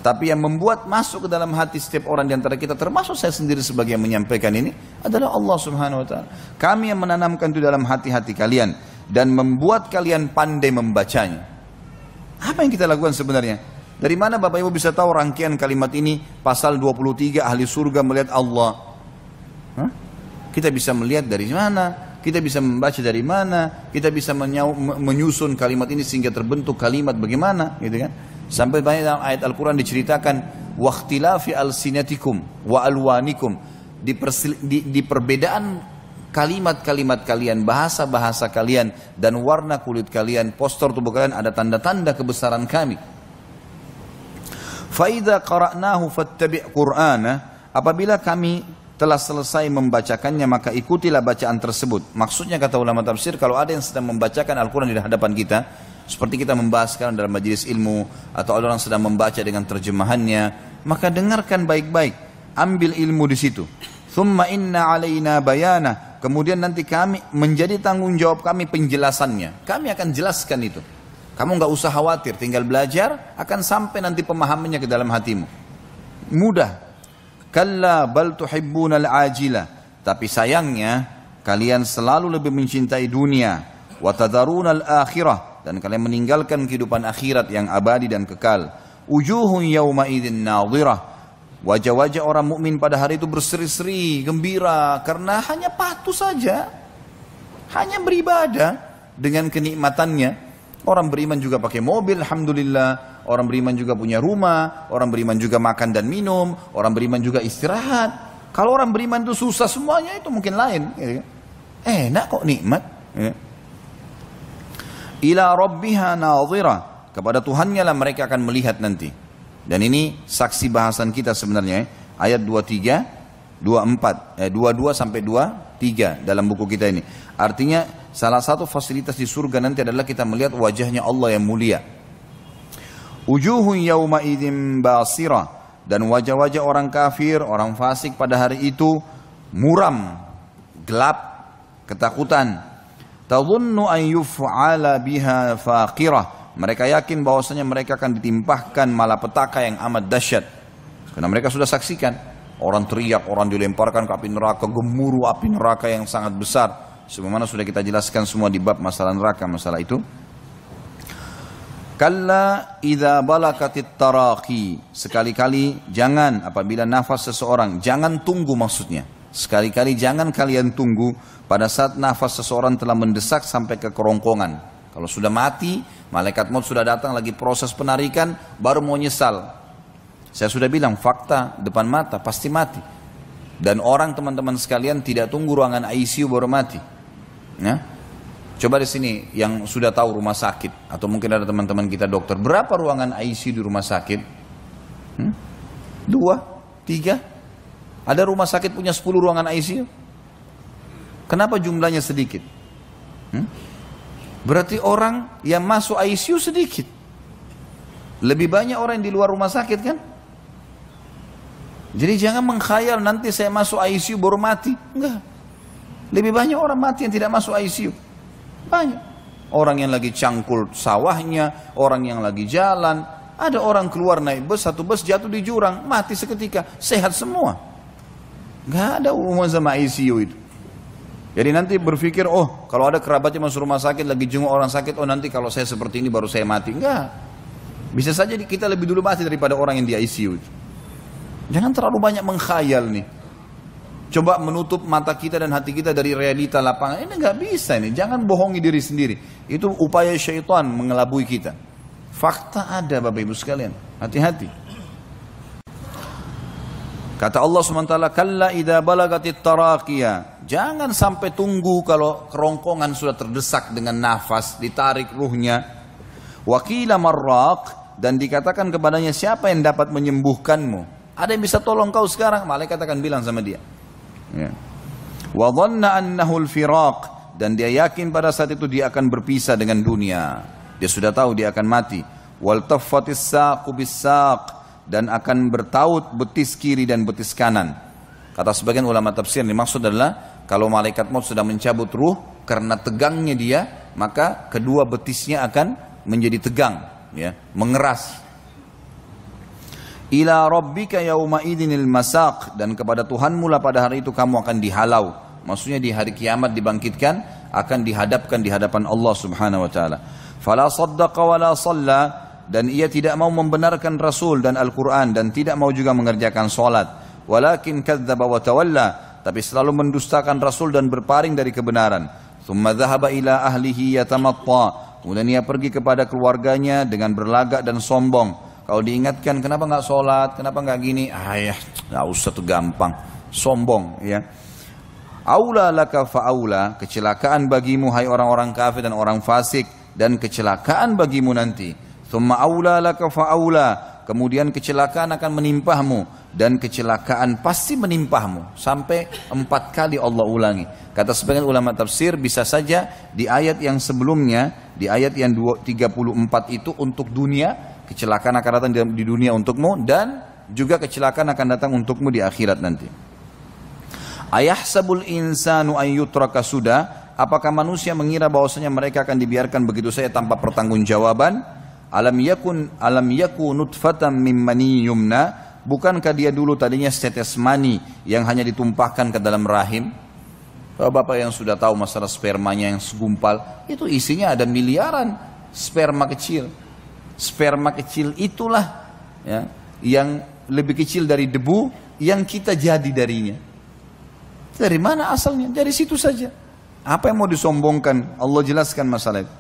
Tapi yang membuat masuk ke dalam hati setiap orang di antara kita, termasuk saya sendiri sebagai yang menyampaikan ini, adalah Allah Subhanahu Wa Taala. Kami yang menanamkan itu dalam hati-hati kalian dan membuat kalian pandai membacanya. Apa yang kita lakukan sebenarnya? Dari mana Bapak Ibu bisa tahu rangkaian kalimat ini? Pasal 23, ahli surga melihat Allah. Hah? Kita bisa melihat dari mana, kita bisa membaca dari mana, kita bisa menyusun kalimat ini sehingga terbentuk kalimat bagaimana, gitu kan? Sampai banyak dalam ayat Al-Quran diceritakan, waqtilafi alsinatikum wa alwanikum, di perbedaan kalimat-kalimat kalian, bahasa-bahasa kalian, dan warna kulit kalian, postur tubuh kalian, ada tanda-tanda kebesaran kami. Faidha qara'nahu fattabi' qur'ana, apabila kami telah selesai membacakannya maka ikutilah bacaan tersebut. Maksudnya kata ulama tafsir, kalau ada yang sedang membacakan Al-Quran di hadapan kita, seperti kita membahas sekarang dalam majelis ilmu, atau ada orang sedang membaca dengan terjemahannya, maka dengarkan baik-baik, ambil ilmu di situ. Thumma inna alaina bayana, kemudian nanti kami menjadi tanggung jawab kami penjelasannya. Kami akan jelaskan itu. Kamu nggak usah khawatir, tinggal belajar, akan sampai nanti pemahamannya ke dalam hatimu. Mudah. Kalla bal tuhibbunal ajila, tapi sayangnya kalian selalu lebih mencintai dunia, wa tadarunal akhirah, dan kalian meninggalkan kehidupan akhirat yang abadi dan kekal. Wujuhun yawma idzin nadhirah, wajah-wajah orang mukmin pada hari itu berseri-seri, gembira, karena hanya patuh saja, hanya beribadah dengan kenikmatannya. Orang beriman juga pakai mobil, alhamdulillah. Orang beriman juga punya rumah. Orang beriman juga makan dan minum. Orang beriman juga istirahat. Kalau orang beriman itu susah semuanya, itu mungkin lain. Enak kok, nikmat. Ila rabbiha nadhirah, kepada Tuhannya lah mereka akan melihat nanti. Dan ini saksi bahasan kita sebenarnya. Ayat 23, 24, 22 sampai 23 dalam buku kita ini. Artinya salah satu fasilitas di surga nanti adalah kita melihat wajahnya Allah yang mulia. Wujuhun yawma idzin basirah, dan wajah-wajah orang kafir, orang fasik pada hari itu muram, gelap, ketakutan. Tadhunnu an yuf'ala biha faqirah, mereka yakin bahwasanya mereka akan ditimpahkan malapetaka yang amat dahsyat. Karena mereka sudah saksikan orang teriak, orang dilemparkan ke api neraka, gemuruh api neraka yang sangat besar. Sebagaimana sudah kita jelaskan semua di bab masalah neraka, masalah itu. Kalla idza balakatit taraqi, sekali-kali jangan apabila nafas seseorang, jangan tunggu maksudnya. Sekali-kali jangan kalian tunggu pada saat nafas seseorang telah mendesak sampai ke kerongkongan. Kalau sudah mati, malaikat maut sudah datang lagi proses penarikan, baru mau nyesal. Saya sudah bilang fakta depan mata pasti mati. Dan orang teman-teman sekalian tidak tunggu ruangan ICU baru mati. Ya? Coba di sini yang sudah tahu rumah sakit, atau mungkin ada teman-teman kita dokter, berapa ruangan ICU di rumah sakit? 2, 3? Ada rumah sakit punya 10 ruangan ICU? Kenapa jumlahnya sedikit? Berarti orang yang masuk ICU sedikit. Lebih banyak orang yang di luar rumah sakit kan? Jadi jangan mengkhayal nanti saya masuk ICU baru mati. Enggak. Lebih banyak orang mati yang tidak masuk ICU. Banyak. Orang yang lagi cangkul sawahnya, orang yang lagi jalan. Ada orang keluar naik bus, satu bus jatuh di jurang, mati seketika, sehat semua. Enggak ada hubungan sama ICU itu. Jadi nanti berpikir, oh kalau ada kerabatnya masuk rumah sakit, lagi jenguk orang sakit, oh nanti kalau saya seperti ini baru saya mati. Enggak. Bisa saja kita lebih dulu mati daripada orang yang di ICU itu. Jangan terlalu banyak mengkhayal nih. Coba menutup mata kita dan hati kita dari realita lapangan. Ini nggak bisa nih. Jangan bohongi diri sendiri. Itu upaya syaitan mengelabui kita. Fakta ada Bapak Ibu sekalian. Hati-hati. Kata Allah SWT, kalla idza balagatit taraqiyah. Jangan sampai tunggu kalau kerongkongan sudah terdesak dengan nafas, ditarik ruhnya. Wakila marraq, dan dikatakan kepadanya, siapa yang dapat menyembuhkanmu? Ada yang bisa tolong kau sekarang? Malaikat akan bilang sama dia. Wa dhanna annahu al-firaq, dan dia yakin pada saat itu dia akan berpisah dengan dunia. Dia sudah tahu dia akan mati. Wal taffatis saqu bis-saq, dan akan bertaut betis kiri dan betis kanan. Kata sebagian ulama tafsir, dimaksud adalah kalau malaikat maut sudah mencabut ruh, karena tegangnya dia, maka kedua betisnya akan menjadi tegang, ya, mengeras. Ila rabbika yauma idinil masaq, dan kepada Tuhanmu lah pada hari itu kamu akan dihalau. Maksudnya di hari kiamat dibangkitkan, akan dihadapkan di hadapan Allah Subhanahu wa taala. Fala saddaqa wala shalla, dan ia tidak mau membenarkan Rasul dan Al-Qur'an, dan tidak mau juga mengerjakan salat. Walakin kadzdzaba wa tawalla, tapi selalu mendustakan Rasul dan berpaling dari kebenaran. Tsumma dzahaba ila ahlihi yatamatta, kemudian ia pergi kepada keluarganya dengan berlagak dan sombong. Kalau diingatkan, kenapa nggak sholat, kenapa nggak gini, ya nggak usah, tuh gampang, sombong, ya. Aula laka fa'aula, kecelakaan bagimu hai orang-orang kafir dan orang fasik, dan kecelakaan bagimu nanti. Tsumma aula laka fa'aula, kemudian kecelakaan akan menimpahmu, dan kecelakaan pasti menimpahmu, sampai 4 kali Allah ulangi. Kata sebagian ulama tafsir, bisa saja di ayat yang sebelumnya, di ayat yang 34 itu untuk dunia, kecelakaan akan datang di dunia untukmu, dan juga kecelakaan akan datang untukmu di akhirat nanti. Ayahsabul insanu an yutraka sudah, apakah manusia mengira bahwasanya mereka akan dibiarkan begitu saja tanpa pertanggungjawaban? Alam yakun nutfatan min mani yumna, bukankah dia dulu tadinya setetes mani yang hanya ditumpahkan ke dalam rahim? Bapak yang sudah tahu masalah spermanya yang segumpal, itu isinya ada miliaran sperma kecil. Sperma kecil itulah, ya, yang lebih kecil dari debu yang kita jadi darinya. Dari mana asalnya? Dari situ saja. Apa yang mau disombongkan? Allah jelaskan masalah itu.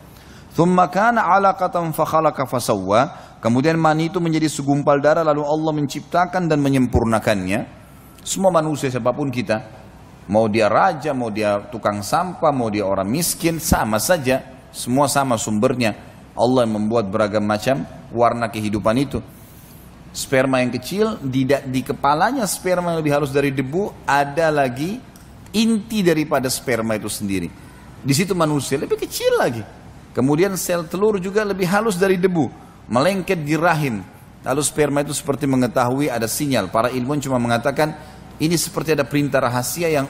Tsumma kana 'alaqatan fa khalaqa fa sawwa, kemudian mani itu menjadi segumpal darah, lalu Allah menciptakan dan menyempurnakannya. Semua manusia siapapun kita, mau dia raja, mau dia tukang sampah, mau dia orang miskin, sama saja, semua sama sumbernya. Allah yang membuat beragam macam warna kehidupan itu. Sperma yang kecil, di kepalanya sperma yang lebih halus dari debu, ada lagi inti daripada sperma itu sendiri. Di situ manusia lebih kecil lagi. Kemudian sel telur juga lebih halus dari debu, melengket di rahim. Lalu sperma itu seperti mengetahui ada sinyal. Para ilmuwan cuma mengatakan ini seperti ada perintah rahasia yang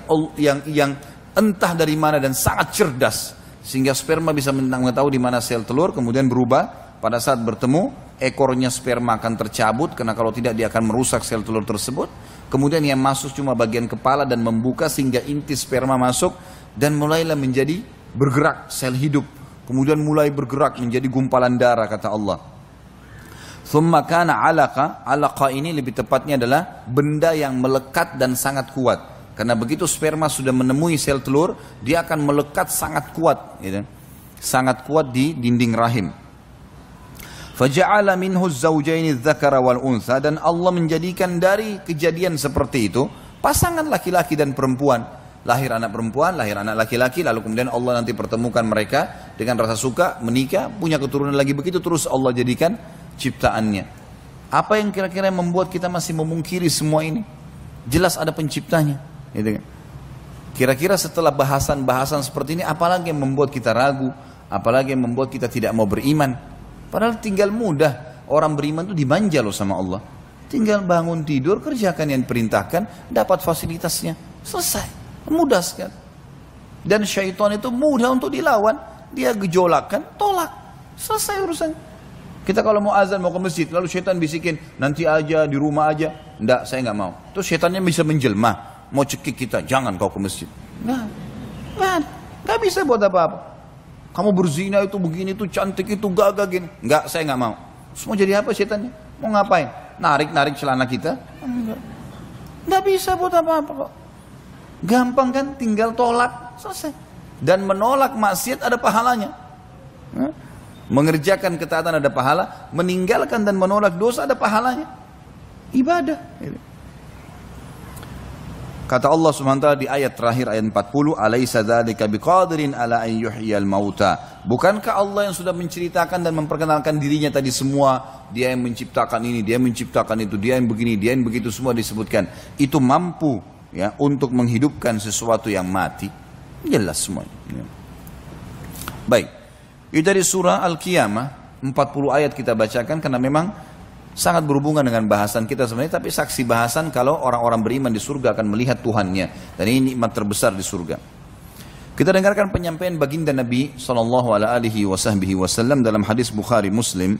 entah dari mana dan sangat cerdas. Sehingga sperma bisa mengetahui di mana sel telur, kemudian berubah. Pada saat bertemu, ekornya sperma akan tercabut, karena kalau tidak dia akan merusak sel telur tersebut. Kemudian yang masuk cuma bagian kepala dan membuka sehingga inti sperma masuk, dan mulailah menjadi bergerak sel hidup. Kemudian mulai bergerak menjadi gumpalan darah, kata Allah. Tsumma kana 'alaqa, 'alaqa ini lebih tepatnya adalah benda yang melekat dan sangat kuat. Karena begitu sperma sudah menemui sel telur, dia akan melekat sangat kuat, gitu. Sangat kuat di dinding rahim. Faja'ala minhu az-zawjaini adh-dzakara wal untha, dan Allah menjadikan dari kejadian seperti itu pasangan laki-laki dan perempuan. Lahir anak perempuan, lahir anak laki-laki, lalu kemudian Allah nanti pertemukan mereka dengan rasa suka, menikah, punya keturunan lagi, begitu terus Allah jadikan ciptaannya. Apa yang kira-kira membuat kita masih memungkiri semua ini? Jelas ada penciptanya. Gitu. Kira-kira setelah bahasan-bahasan seperti ini, apalagi yang membuat kita ragu, apalagi yang membuat kita tidak mau beriman? Padahal tinggal mudah, orang beriman itu dimanja loh sama Allah. Tinggal bangun tidur, kerjakan yang diperintahkan, dapat fasilitasnya, selesai, mudah sekali. Dan syaitan itu mudah untuk dilawan, dia gejolakkan, tolak, selesai urusan. Kita kalau mau azan, mau ke masjid, lalu syaitan bisikin, nanti aja, di rumah aja. Enggak, saya nggak mau. Terus syaitannya bisa menjelma, mau cekik kita, jangan kau ke masjid. Nggak bisa buat apa-apa. Kamu berzina itu begini, itu cantik, itu gagah gini. Enggak, saya nggak mau. Semua jadi apa syaitannya? Mau ngapain? Narik celana kita? Enggak. Nggak bisa buat apa-apa kok. Gampang kan? Tinggal tolak, selesai. Dan menolak maksiat ada pahalanya. Mengerjakan ketaatan ada pahala, meninggalkan dan menolak dosa ada pahalanya. Ibadah. Kata Allah Subhanahu wa taala di ayat terakhir, ayat 40, "Alaisa dzalika biqadirin ala an yuhyiyal mauta." Bukankah Allah yang sudah menceritakan dan memperkenalkan dirinya tadi semua, dia yang menciptakan ini, dia yang menciptakan itu, dia yang begini, dia yang begitu, semua disebutkan. Itu mampu, ya, untuk menghidupkan sesuatu yang mati. Jelas semuanya. Ya. Baik. Itu dari surah Al-Qiyamah, 40 ayat kita bacakan karena memang Sangat berhubungan dengan bahasan kita sebenarnya, tapi saksi bahasan kalau orang-orang beriman di surga akan melihat Tuhannya. Dan ini nikmat terbesar di surga. Kita dengarkan penyampaian baginda Nabi SAW dalam hadis Bukhari Muslim.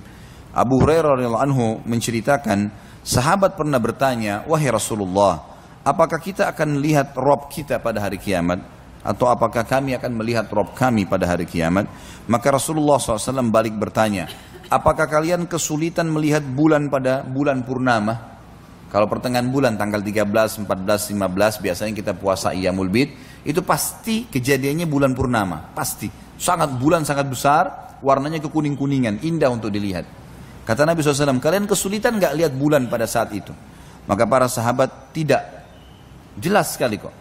Abu Hurairah radhiyallahu anhu menceritakan, sahabat pernah bertanya, wahai Rasulullah, apakah kita akan melihat Rabb kita pada hari kiamat? Atau apakah kami akan melihat Rabb kami pada hari kiamat? Maka Rasulullah SAW balik bertanya, apakah kalian kesulitan melihat bulan pada bulan purnama? Kalau pertengahan bulan tanggal 13, 14, 15 biasanya kita puasa Iyamul Bid, itu pasti kejadiannya bulan purnama, pasti. Bulan sangat besar, warnanya kekuning-kuningan, indah untuk dilihat. Kata Nabi SAW, kalian kesulitan gak lihat bulan pada saat itu? Maka para sahabat, tidak. Jelas sekali kok.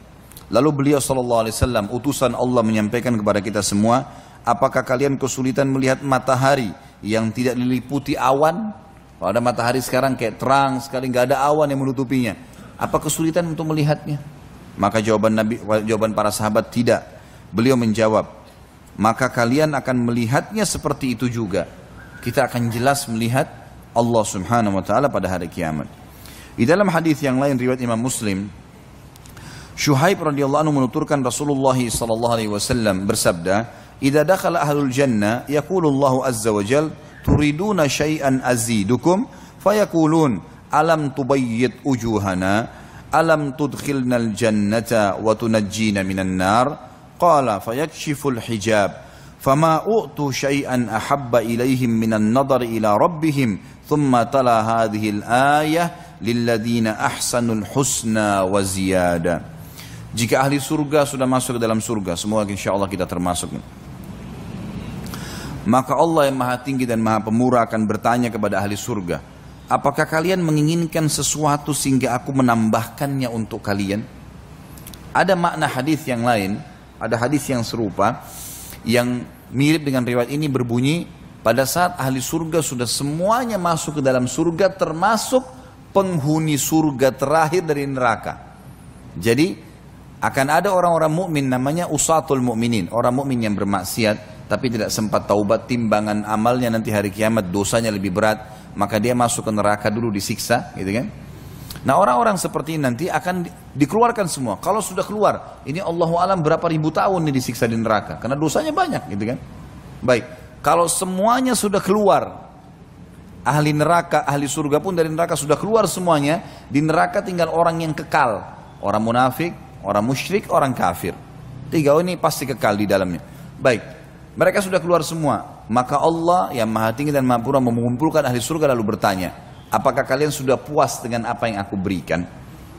Lalu beliau SAW, utusan Allah menyampaikan kepada kita semua, apakah kalian kesulitan melihat matahari yang tidak diliputi awan? Kalau ada matahari sekarang kayak terang sekali, gak ada awan yang menutupinya. Apa kesulitan untuk melihatnya? Maka jawaban para sahabat, tidak. Beliau menjawab, maka kalian akan melihatnya seperti itu juga. Kita akan jelas melihat Allah Subhanahu wa taala pada hari kiamat. Di dalam hadis yang lain riwayat Imam Muslim, Syuhaib radhiyallahu anhu menuturkan Rasulullah sallallahu alaihi wasallam bersabda, "Idza dakhala ahlul jannah yaqulu Allahu azza wa jalla, turiduna syai'an azidukum?" Fayaqulun, "Alam tubayyid wujuhana? Alam tudkhilnal jannata wa tunajjina minan nar?" Qala fayakshiful hijab. فما أُؤْتُوا شيئا أحب إليهم من النظر إلى ربهم ثم تلا هذه الآية للذين أحسنوا الحسنى وزيادة. Jika ahli surga sudah masuk ke dalam surga, semoga insyaallah kita termasuk, maka Allah yang maha tinggi dan maha pemurah akan bertanya kepada ahli surga, apakah kalian menginginkan sesuatu sehingga aku menambahkannya untuk kalian? Ada makna hadis yang lain, ada hadis yang serupa yang mirip dengan riwayat ini berbunyi, pada saat ahli surga sudah semuanya masuk ke dalam surga termasuk penghuni surga terakhir dari neraka. Jadi akan ada orang-orang mukmin namanya usatul mukminin, orang mukmin yang bermaksiat tapi tidak sempat taubat, timbangan amalnya nanti hari kiamat dosanya lebih berat, maka dia masuk ke neraka dulu disiksa, gitu kan? Nah, orang-orang seperti ini nanti akan dikeluarkan semua. Kalau sudah keluar, ini Allahu alam berapa ribu tahun nih disiksa di neraka, karena dosanya banyak, gitu kan? Baik, kalau semuanya sudah keluar, ahli neraka, ahli surga pun dari neraka sudah keluar semuanya, di neraka tinggal orang yang kekal, orang munafik, orang musyrik, orang kafir. Tiga ini pasti kekal di dalamnya. Baik, mereka sudah keluar semua, maka Allah yang maha tinggi dan maha purah mengumpulkan ahli surga lalu bertanya, apakah kalian sudah puas dengan apa yang aku berikan?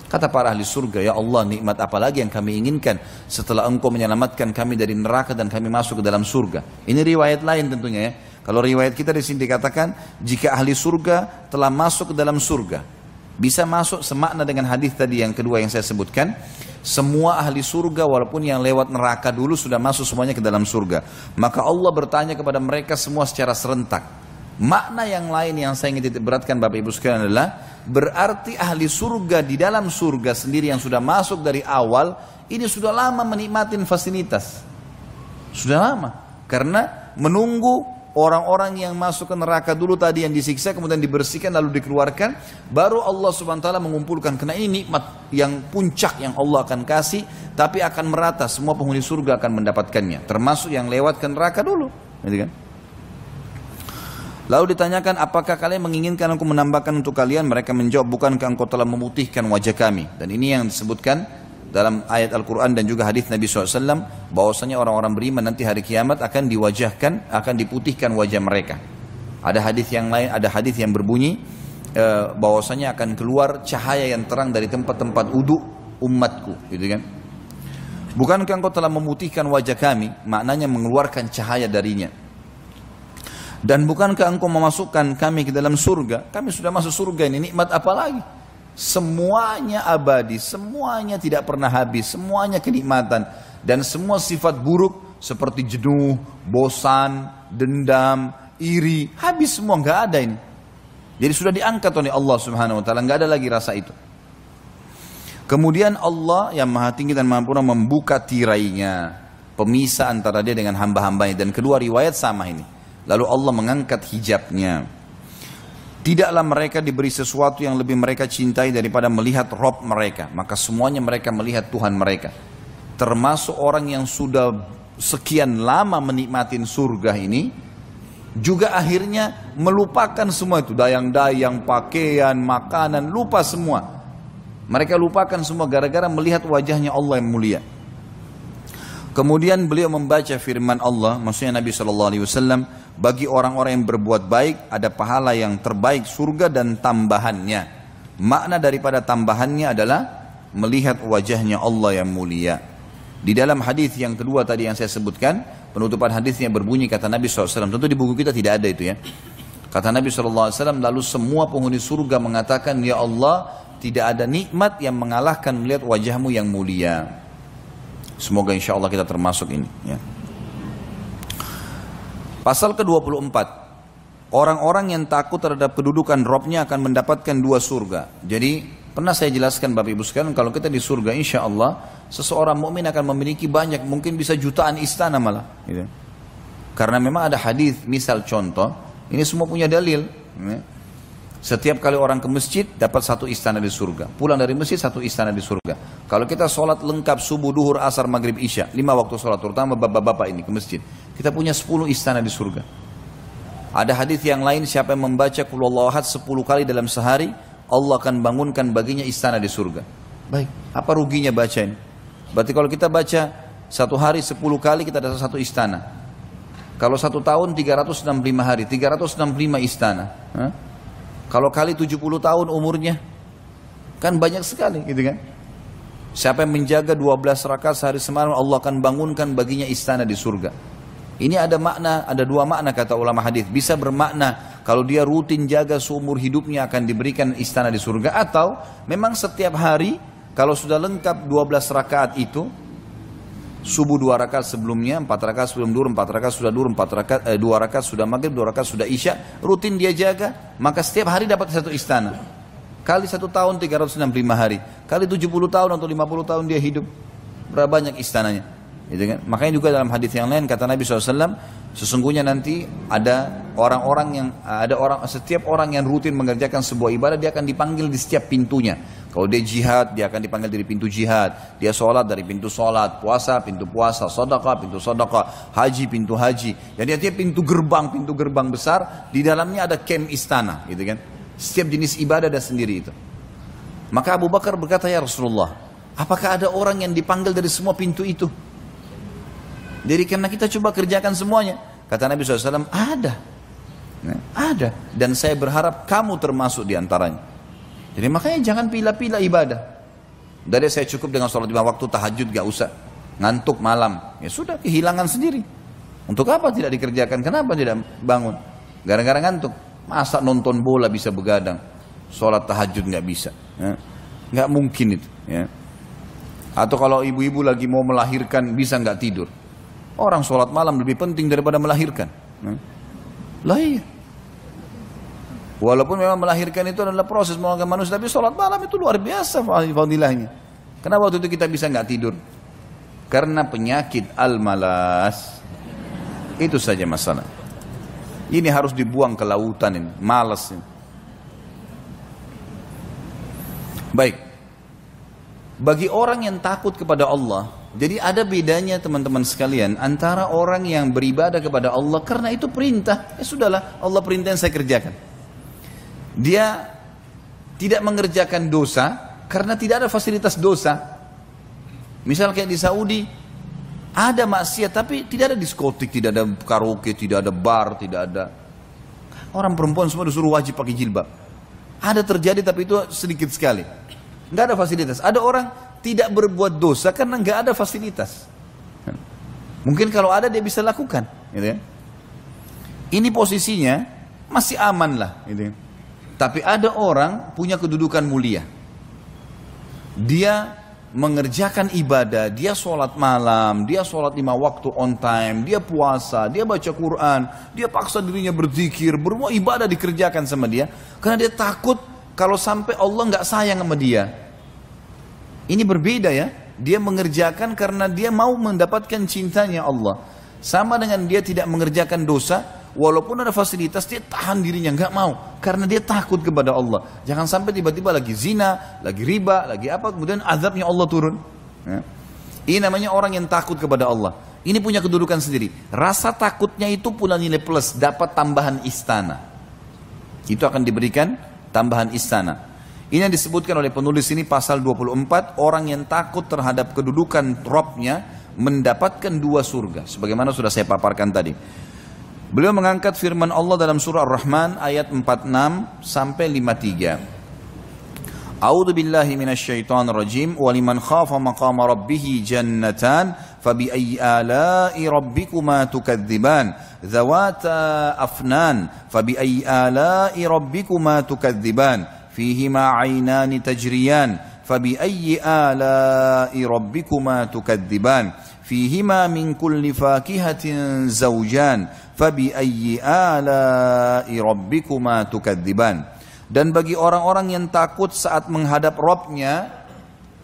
Kata para ahli surga, ya Allah, nikmat apa lagi yang kami inginkan setelah engkau menyelamatkan kami dari neraka dan kami masuk ke dalam surga. Ini riwayat lain tentunya ya. Kalau riwayat kita di sini dikatakan, jika ahli surga telah masuk ke dalam surga, bisa masuk semakna dengan hadis tadi yang kedua yang saya sebutkan. Semua ahli surga walaupun yang lewat neraka dulu sudah masuk semuanya ke dalam surga. Maka Allah bertanya kepada mereka semua secara serentak. Makna yang lain yang saya ingin titik beratkan Bapak Ibu sekalian adalah, berarti ahli surga di dalam surga sendiri yang sudah masuk dari awal, ini sudah lama menikmati fasilitas. Sudah lama. Karena menunggu orang-orang yang masuk ke neraka dulu tadi yang disiksa, kemudian dibersihkan lalu dikeluarkan, baru Allah subhanahu wa ta'ala mengumpulkan. Karena ini nikmat yang puncak yang Allah akan kasih, tapi akan merata, semua penghuni surga akan mendapatkannya, termasuk yang lewat ke neraka dulu, gitu kan? Lalu ditanyakan, apakah kalian menginginkan aku menambahkan untuk kalian? Mereka menjawab, bukankah engkau telah memutihkan wajah kami? Dan ini yang disebutkan dalam ayat Al-Quran dan juga hadis Nabi SAW, bahwasanya orang-orang beriman nanti hari kiamat akan diwajahkan, akan diputihkan wajah mereka. Ada hadis yang lain, ada hadis yang berbunyi bahwasanya akan keluar cahaya yang terang dari tempat-tempat uduk umatku, gitu kan? Bukankah engkau telah memutihkan wajah kami? Maknanya mengeluarkan cahaya darinya. Dan bukankah engkau memasukkan kami ke dalam surga? Kami sudah masuk surga, ini nikmat apa lagi? Semuanya abadi, semuanya tidak pernah habis, semuanya kenikmatan. Dan semua sifat buruk seperti jenuh, bosan, dendam, iri, habis semua, nggak ada ini. Jadi sudah diangkat oleh Allah Subhanahu wa ta'ala, nggak ada lagi rasa itu. Kemudian Allah yang maha tinggi dan maha purna membuka tirainya, pemisah antara dia dengan hamba-hambanya. Dan kedua riwayat sama ini. Lalu Allah mengangkat hijabnya. Tidaklah mereka diberi sesuatu yang lebih mereka cintai daripada melihat Rob mereka. Maka semuanya mereka melihat Tuhan mereka. Termasuk orang yang sudah sekian lama menikmatin surga ini, juga akhirnya melupakan semua itu. Dayang-dayang, pakaian, makanan, lupa semua. Mereka lupakan semua gara-gara melihat wajahnya Allah yang mulia. Kemudian beliau membaca firman Allah, maksudnya Nabi SAW, bagi orang-orang yang berbuat baik ada pahala yang terbaik surga dan tambahannya. Makna daripada tambahannya adalah melihat wajahnya Allah yang mulia. Di dalam hadis yang kedua tadi yang saya sebutkan, penutupan hadisnya berbunyi kata Nabi SAW, tentu di buku kita tidak ada itu ya. Kata Nabi SAW, lalu semua penghuni surga mengatakan, ya Allah, tidak ada nikmat yang mengalahkan melihat wajahmu yang mulia. Semoga insya Allah kita termasuk ini ya. Pasal ke-24, orang-orang yang takut terhadap kedudukan Robnya akan mendapatkan 2 surga. Jadi pernah saya jelaskan Bapak Ibu sekalian, kalau kita di surga insya Allah seseorang mukmin akan memiliki banyak, mungkin bisa jutaan istana malah gitu. Karena memang ada hadis, misal contoh, ini semua punya dalil ya. Setiap kali orang ke masjid dapat 1 istana di surga. Pulang dari masjid 1 istana di surga. Kalau kita sholat lengkap subuh, duhur, asar, maghrib, isya, 5 waktu sholat, terutama bapak-bapak ini ke masjid, kita punya 10 istana di surga. Ada hadis yang lain, siapa yang membaca Qul Huwallahu Ahad 10 kali dalam sehari, Allah akan bangunkan baginya istana di surga. Baik, apa ruginya baca ini? Berarti kalau kita baca 1 hari 10 kali kita ada 1 istana. Kalau 1 tahun 365 hari, 365 istana. Kalau kali 70 tahun umurnya, kan banyak sekali gitu kan. Siapa yang menjaga 12 rakaat sehari semalam, Allah akan bangunkan baginya istana di surga. Ini ada makna, ada 2 makna kata ulama hadis. Bisa bermakna kalau dia rutin jaga seumur hidupnya akan diberikan istana di surga, atau memang setiap hari kalau sudah lengkap 12 rakaat itu, subuh 2 rakaat sebelumnya, 4 rakaat sebelum duhur, 4 rakaat sudah duhur, 2 rakaat sudah maghrib, 2 rakaat sudah isya, rutin dia jaga, maka setiap hari dapat 1 istana. Kali 1 tahun 365 hari, kali 70 tahun atau 50 tahun dia hidup, berapa banyak istananya? Gitu kan? Makanya juga dalam hadis yang lain kata Nabi SAW, sesungguhnya nanti ada setiap orang yang rutin mengerjakan sebuah ibadah, dia akan dipanggil di setiap pintunya. Kalau dia jihad, dia akan dipanggil dari pintu jihad. Dia sholat dari pintu sholat, puasa, pintu puasa, sedekah, pintu sedekah, haji, pintu haji. Jadi artinya pintu gerbang besar, di dalamnya ada kem istana, gitu kan. Setiap jenis ibadah ada sendiri itu. Maka Abu Bakar berkata, ya Rasulullah, apakah ada orang yang dipanggil dari semua pintu itu? Jadi karena kita coba kerjakan semuanya. Kata Nabi SAW, ada. Ada. Dan saya berharap kamu termasuk di antaranya. Jadi makanya jangan pilih-pilih ibadah. Dari saya cukup dengan sholat 5 waktu, tahajud gak usah. Ngantuk malam. Ya sudah, kehilangan sendiri. Untuk apa tidak dikerjakan? Kenapa tidak bangun? Gara-gara ngantuk. Masa nonton bola bisa begadang? Sholat tahajud gak bisa. Ya. Gak mungkin itu. Ya. Atau kalau ibu-ibu lagi mau melahirkan, bisa gak tidur? Orang sholat malam lebih penting daripada melahirkan. Lah iya. Walaupun memang melahirkan itu adalah proses melahirkan manusia, tapi sholat malam itu luar biasa fadilahnya. Kenapa waktu itu kita bisa nggak tidur? Karena penyakit al-malas. Itu saja masalah. Ini harus dibuang ke lautan ini, malas ini. Baik. Bagi orang yang takut kepada Allah, jadi ada bedanya teman-teman sekalian antara orang yang beribadah kepada Allah karena itu perintah, ya sudahlah Allah perintah yang saya kerjakan. Dia tidak mengerjakan dosa karena tidak ada fasilitas dosa. Misal kayak di Saudi ada maksiat tapi tidak ada diskotik, tidak ada karaoke, tidak ada bar, tidak ada. Orang perempuan semua disuruh wajib pakai jilbab. Ada terjadi tapi itu sedikit sekali. Nggak ada fasilitas. Ada orang tidak berbuat dosa karena nggak ada fasilitas. Mungkin kalau ada dia bisa lakukan, gitu ya. Ini posisinya masih aman lah, gitu ya. Tapi ada orang punya kedudukan mulia. Dia mengerjakan ibadah, dia sholat malam, dia sholat 5 waktu on time, dia puasa, dia baca Quran, dia paksa dirinya berzikir, berbuat ibadah dikerjakan sama dia. Karena dia takut kalau sampai Allah nggak sayang sama dia. Ini berbeda ya. Dia mengerjakan karena dia mau mendapatkan cintanya Allah. Sama dengan dia tidak mengerjakan dosa walaupun ada fasilitas dia tahan dirinya, nggak mau, karena dia takut kepada Allah. Jangan sampai tiba-tiba lagi zina, lagi riba, lagi apa, kemudian azabnya Allah turun. Ya. Ini namanya orang yang takut kepada Allah. Ini punya kedudukan sendiri. Rasa takutnya itu punya nilai plus, dapat tambahan istana. Itu akan diberikan tambahan istana. Ini yang disebutkan oleh penulis ini pasal 24, orang yang takut terhadap kedudukan Robnya mendapatkan 2 surga. Sebagaimana sudah saya paparkan tadi. Beliau mengangkat firman Allah dalam surah Ar-Rahman ayat 46 sampai 53. A'udzu billahi minasyaitonir rajim wa liman khafa maqama rabbih jannatan fabiayyi ala'i rabbikuma tukadziban dzawata afnan fabiayyi ala'i rabbikuma tukadziban fihima 'ainani tajriyan fabiayyi ala'i rabbikuma tukadziban fihima min kulli fakihatin zawjan fabiayyi ala'i rabbikuma tukadziban. Dan bagi orang-orang yang takut saat menghadap Rabb-nya,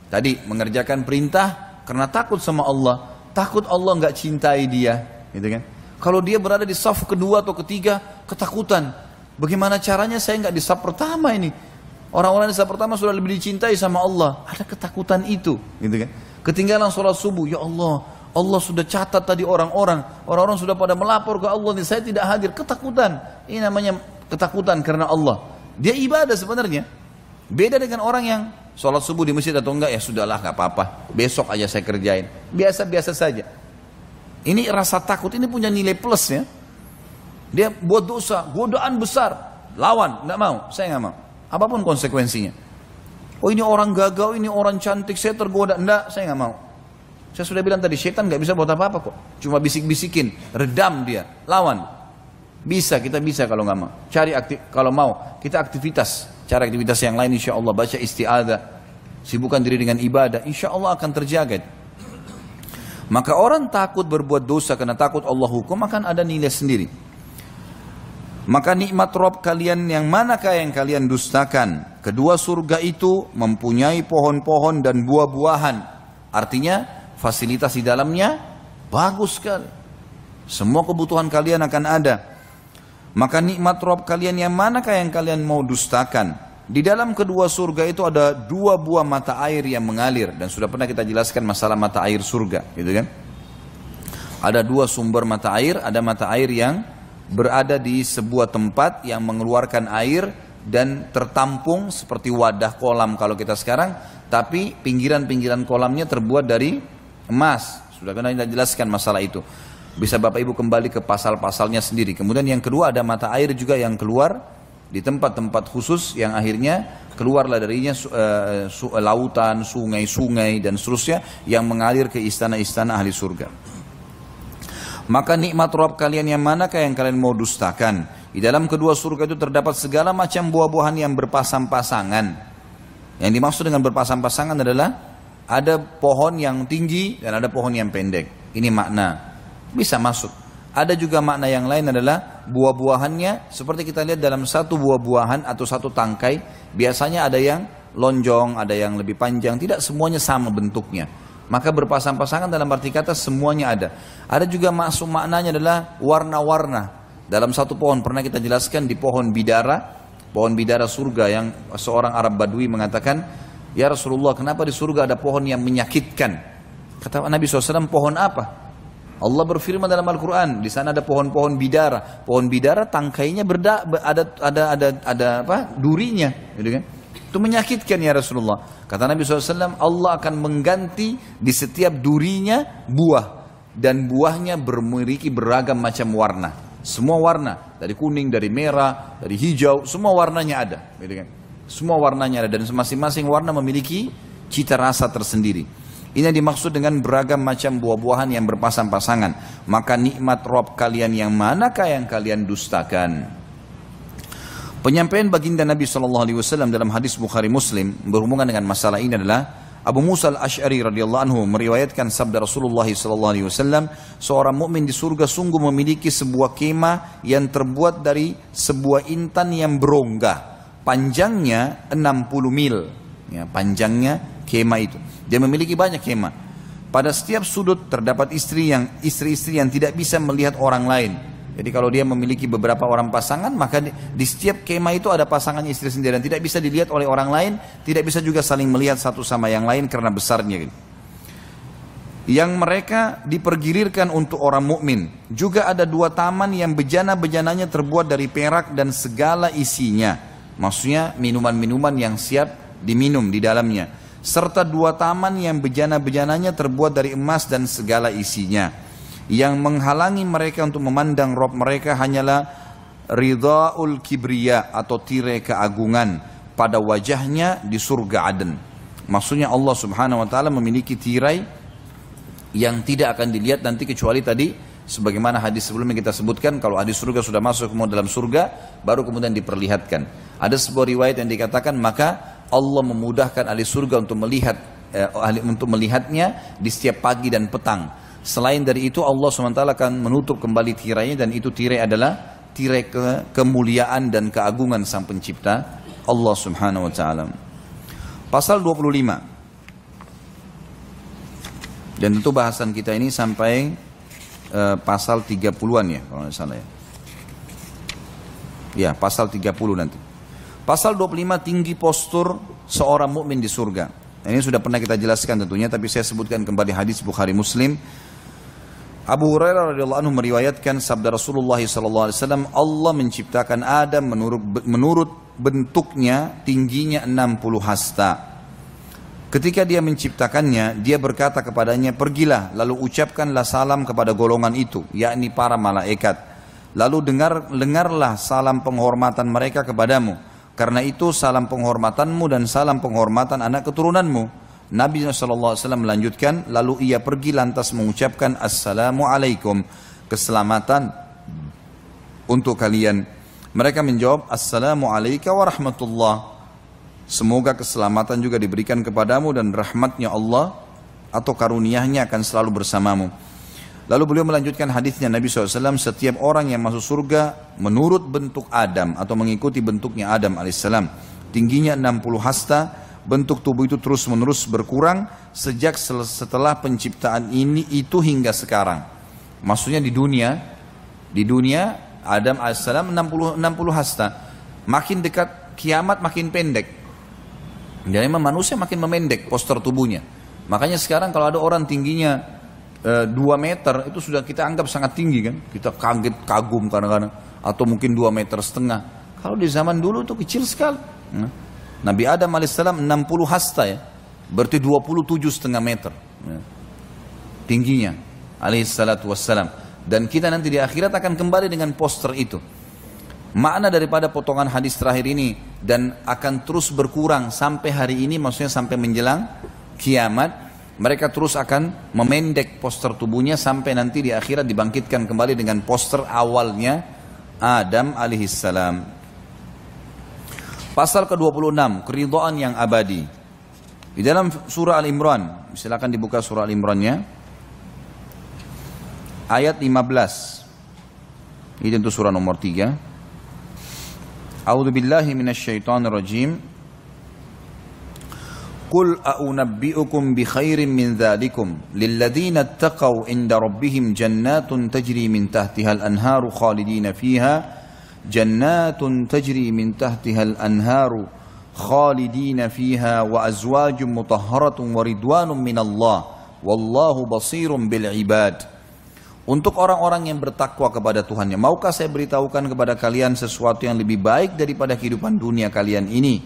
tadi mengerjakan perintah karena takut sama Allah, takut Allah nggak cintai dia, gitu kan? Kalau dia berada di saf kedua atau ketiga, ketakutan. Bagaimana caranya saya nggak di saf pertama ini? Orang-orang di saf pertama sudah lebih dicintai sama Allah. Ada ketakutan itu, gitu kan? Ketinggalan sholat subuh, ya Allah, Allah sudah catat tadi orang-orang sudah pada melapor ke Allah, nih saya tidak hadir, ketakutan. Ini namanya ketakutan karena Allah. Dia ibadah sebenarnya. Beda dengan orang yang sholat subuh di masjid atau enggak, ya sudahlah nggak apa-apa, besok aja saya kerjain, biasa-biasa saja. Ini rasa takut ini punya nilai plus ya. Dia buat dosa, godaan besar, lawan, nggak mau, saya nggak mau, apapun konsekuensinya. Oh ini orang gagal, ini orang cantik, saya tergoda, enggak, saya nggak mau. Saya sudah bilang tadi, syaitan nggak bisa buat apa-apa kok, cuma bisik-bisikin, redam dia, lawan. Bisa, kita bisa kalau nggak mau. Kalau mau, kita aktivitas. Cara aktivitas yang lain insya Allah, baca isti'adzah, sibukkan diri dengan ibadah, insya Allah akan terjaga. Maka orang takut berbuat dosa karena takut Allah hukum akan ada nilai sendiri. Maka nikmat Rabb kalian yang manakah yang kalian dustakan? Kedua surga itu mempunyai pohon-pohon dan buah-buahan. Artinya fasilitas di dalamnya bagus sekali. Semua kebutuhan kalian akan ada. Maka nikmat Rabb kalian yang manakah yang kalian mau dustakan? Di dalam kedua surga itu ada 2 buah mata air yang mengalir. Dan sudah pernah kita jelaskan masalah mata air surga, gitu kan? Ada 2 sumber mata air. Ada mata air yang berada di sebuah tempat yang mengeluarkan air dan tertampung seperti wadah kolam kalau kita sekarang. Tapi pinggiran-pinggiran kolamnya terbuat dari emas. Sudah pernah kita jelaskan masalah itu. Bisa Bapak Ibu kembali ke pasal-pasalnya sendiri. Kemudian yang kedua ada mata air juga yang keluar di tempat-tempat khusus yang akhirnya keluarlah darinya lautan, sungai-sungai dan seterusnya yang mengalir ke istana-istana ahli surga. Maka nikmat Rabb kalian yang manakah yang kalian mau dustakan? Di dalam kedua surga itu terdapat segala macam buah-buahan yang berpasang-pasangan. Yang dimaksud dengan berpasang-pasangan adalah ada pohon yang tinggi dan ada pohon yang pendek. Ini makna. Bisa masuk. Ada juga makna yang lain adalah buah-buahannya seperti kita lihat dalam satu buah-buahan atau satu tangkai, biasanya ada yang lonjong, ada yang lebih panjang, tidak semuanya sama bentuknya. Maka berpasang-pasangan dalam arti kata semuanya ada. Ada juga masuk maknanya adalah warna-warna. Dalam satu pohon pernah kita jelaskan di pohon bidara surga yang seorang Arab Badui mengatakan, "Ya Rasulullah, kenapa di surga ada pohon yang menyakitkan?" Kata Nabi SAW, "Pohon apa?" Allah berfirman dalam Al-Quran, di sana ada pohon-pohon bidara. Pohon bidara tangkainya ada durinya, gitu kan? Itu menyakitkan ya Rasulullah. Kata Nabi SAW, Allah akan mengganti di setiap durinya buah, dan buahnya memiliki beragam macam warna. Semua warna, dari kuning, dari merah, dari hijau, semua warnanya ada, gitu kan? Semua warnanya ada dan masing-masing warna memiliki cita rasa tersendiri. Ini yang dimaksud dengan beragam macam buah-buahan yang berpasang-pasangan. Maka nikmat Rabb kalian yang manakah yang kalian dustakan? Penyampaian baginda Nabi SAW dalam hadis Bukhari Muslim berhubungan dengan masalah ini adalah Abu Musa al-Ash'ari radhiyallahu anhu meriwayatkan sabda Rasulullah SAW, seorang mukmin di surga sungguh memiliki sebuah kemah yang terbuat dari sebuah intan yang berongga, panjangnya 60 mil. Ya, panjangnya kemah itu. Dia memiliki banyak kemah. Pada setiap sudut terdapat istri-istri yang tidak bisa melihat orang lain. Jadi kalau dia memiliki beberapa orang pasangan, maka di setiap kemah itu ada pasangan istri sendiri dan tidak bisa dilihat oleh orang lain, tidak bisa juga saling melihat satu sama yang lain karena besarnya. Yang mereka dipergilirkan untuk orang mukmin. Juga ada 2 taman yang bejana-bejananya terbuat dari perak dan segala isinya. Maksudnya minuman-minuman yang siap diminum di dalamnya. Serta 2 taman yang bejana-bejananya terbuat dari emas dan segala isinya. Yang menghalangi mereka untuk memandang Rabb mereka hanyalah ridhaul kibriya atau tirai keagungan pada wajahnya di surga Aden. Maksudnya Allah Subhanahu wa taala memiliki tirai yang tidak akan dilihat nanti kecuali tadi sebagaimana hadis sebelumnya kita sebutkan, kalau ahli surga sudah masuk kemudian dalam surga baru kemudian diperlihatkan. Ada sebuah riwayat yang dikatakan maka Allah memudahkan ahli surga untuk melihatnya di setiap pagi dan petang. Selain dari itu Allah SWT akan menutup kembali tirainya, dan itu tirai adalah tirai kemuliaan dan keagungan Sang Pencipta Allah Subhanahu wa taala. Pasal 25. Dan tentu bahasan kita ini sampai pasal 30-an ya kalau tidak salah ya. Ya, pasal 30 nanti. Pasal 25 tinggi postur seorang mukmin di surga. Ini sudah pernah kita jelaskan tentunya, tapi saya sebutkan kembali hadis Bukhari Muslim. Abu Hurairah radhiyallahu anhu meriwayatkan sabda Rasulullah sallallahu alaihi wasallam, Allah menciptakan Adam menurut bentuknya tingginya 60 hasta. Ketika dia menciptakannya, dia berkata kepadanya, pergilah lalu ucapkanlah salam kepada golongan itu, yakni para malaikat. Lalu dengarlah salam penghormatan mereka kepadamu. Karena itu salam penghormatanmu dan salam penghormatan anak keturunanmu. Nabi SAW melanjutkan, lalu ia pergi lantas mengucapkan Assalamualaikum, keselamatan untuk kalian. Mereka menjawab, Assalamualaikum warahmatullah. Semoga keselamatan juga diberikan kepadamu dan rahmatnya Allah atau karunia-Nya akan selalu bersamamu. Lalu beliau melanjutkan hadisnya Nabi SAW, setiap orang yang masuk surga menurut bentuk Adam atau mengikuti bentuknya Adam alaihissalam, tingginya 60 hasta. Bentuk tubuh itu terus menerus berkurang sejak setelah penciptaan ini itu hingga sekarang. Maksudnya di dunia Adam alaihissalam 60 hasta. Makin dekat kiamat makin pendek. Dan memang manusia makin memendek postur tubuhnya. Makanya sekarang kalau ada orang tingginya 2 meter itu sudah kita anggap sangat tinggi kan. Kita kaget, kagum kadang-kadang. Atau mungkin 2,5 meter. Kalau di zaman dulu itu kecil sekali. Nabi Adam alaihissalam 60 hasta ya. Berarti 27,5 meter. Tingginya. Alaihissalatu wassalam. Dan kita nanti di akhirat akan kembali dengan poster itu. Makna daripada potongan hadis terakhir ini, dan akan terus berkurang sampai hari ini, maksudnya sampai menjelang kiamat, mereka terus akan memendek poster tubuhnya sampai nanti di akhirat dibangkitkan kembali dengan poster awalnya Adam alaihissalam. Pasal ke-26, keridhaan yang abadi. Di dalam surah Al-Imran, silakan dibuka surah Al-Imran-nya. Ayat 15. Ini tentu surah nomor 3. A'udzu billahi minasyaitonir rajim. Qul a'unabbi'ukum bi khairin min dzalikum lilladzina ittaqaw 'inda rabbihim jannatun tajri min tahtiha al-anharu khalidina fiha jannatun tajri min tahtiha al-anharu khalidina fiha wa azwajun mutahharatun wa ridwanun minallah wallahu basirun bil ibad. Untuk orang-orang yang bertakwa kepada Tuhannya, maukah saya beritahukan kepada kalian sesuatu yang lebih baik daripada kehidupan dunia kalian ini?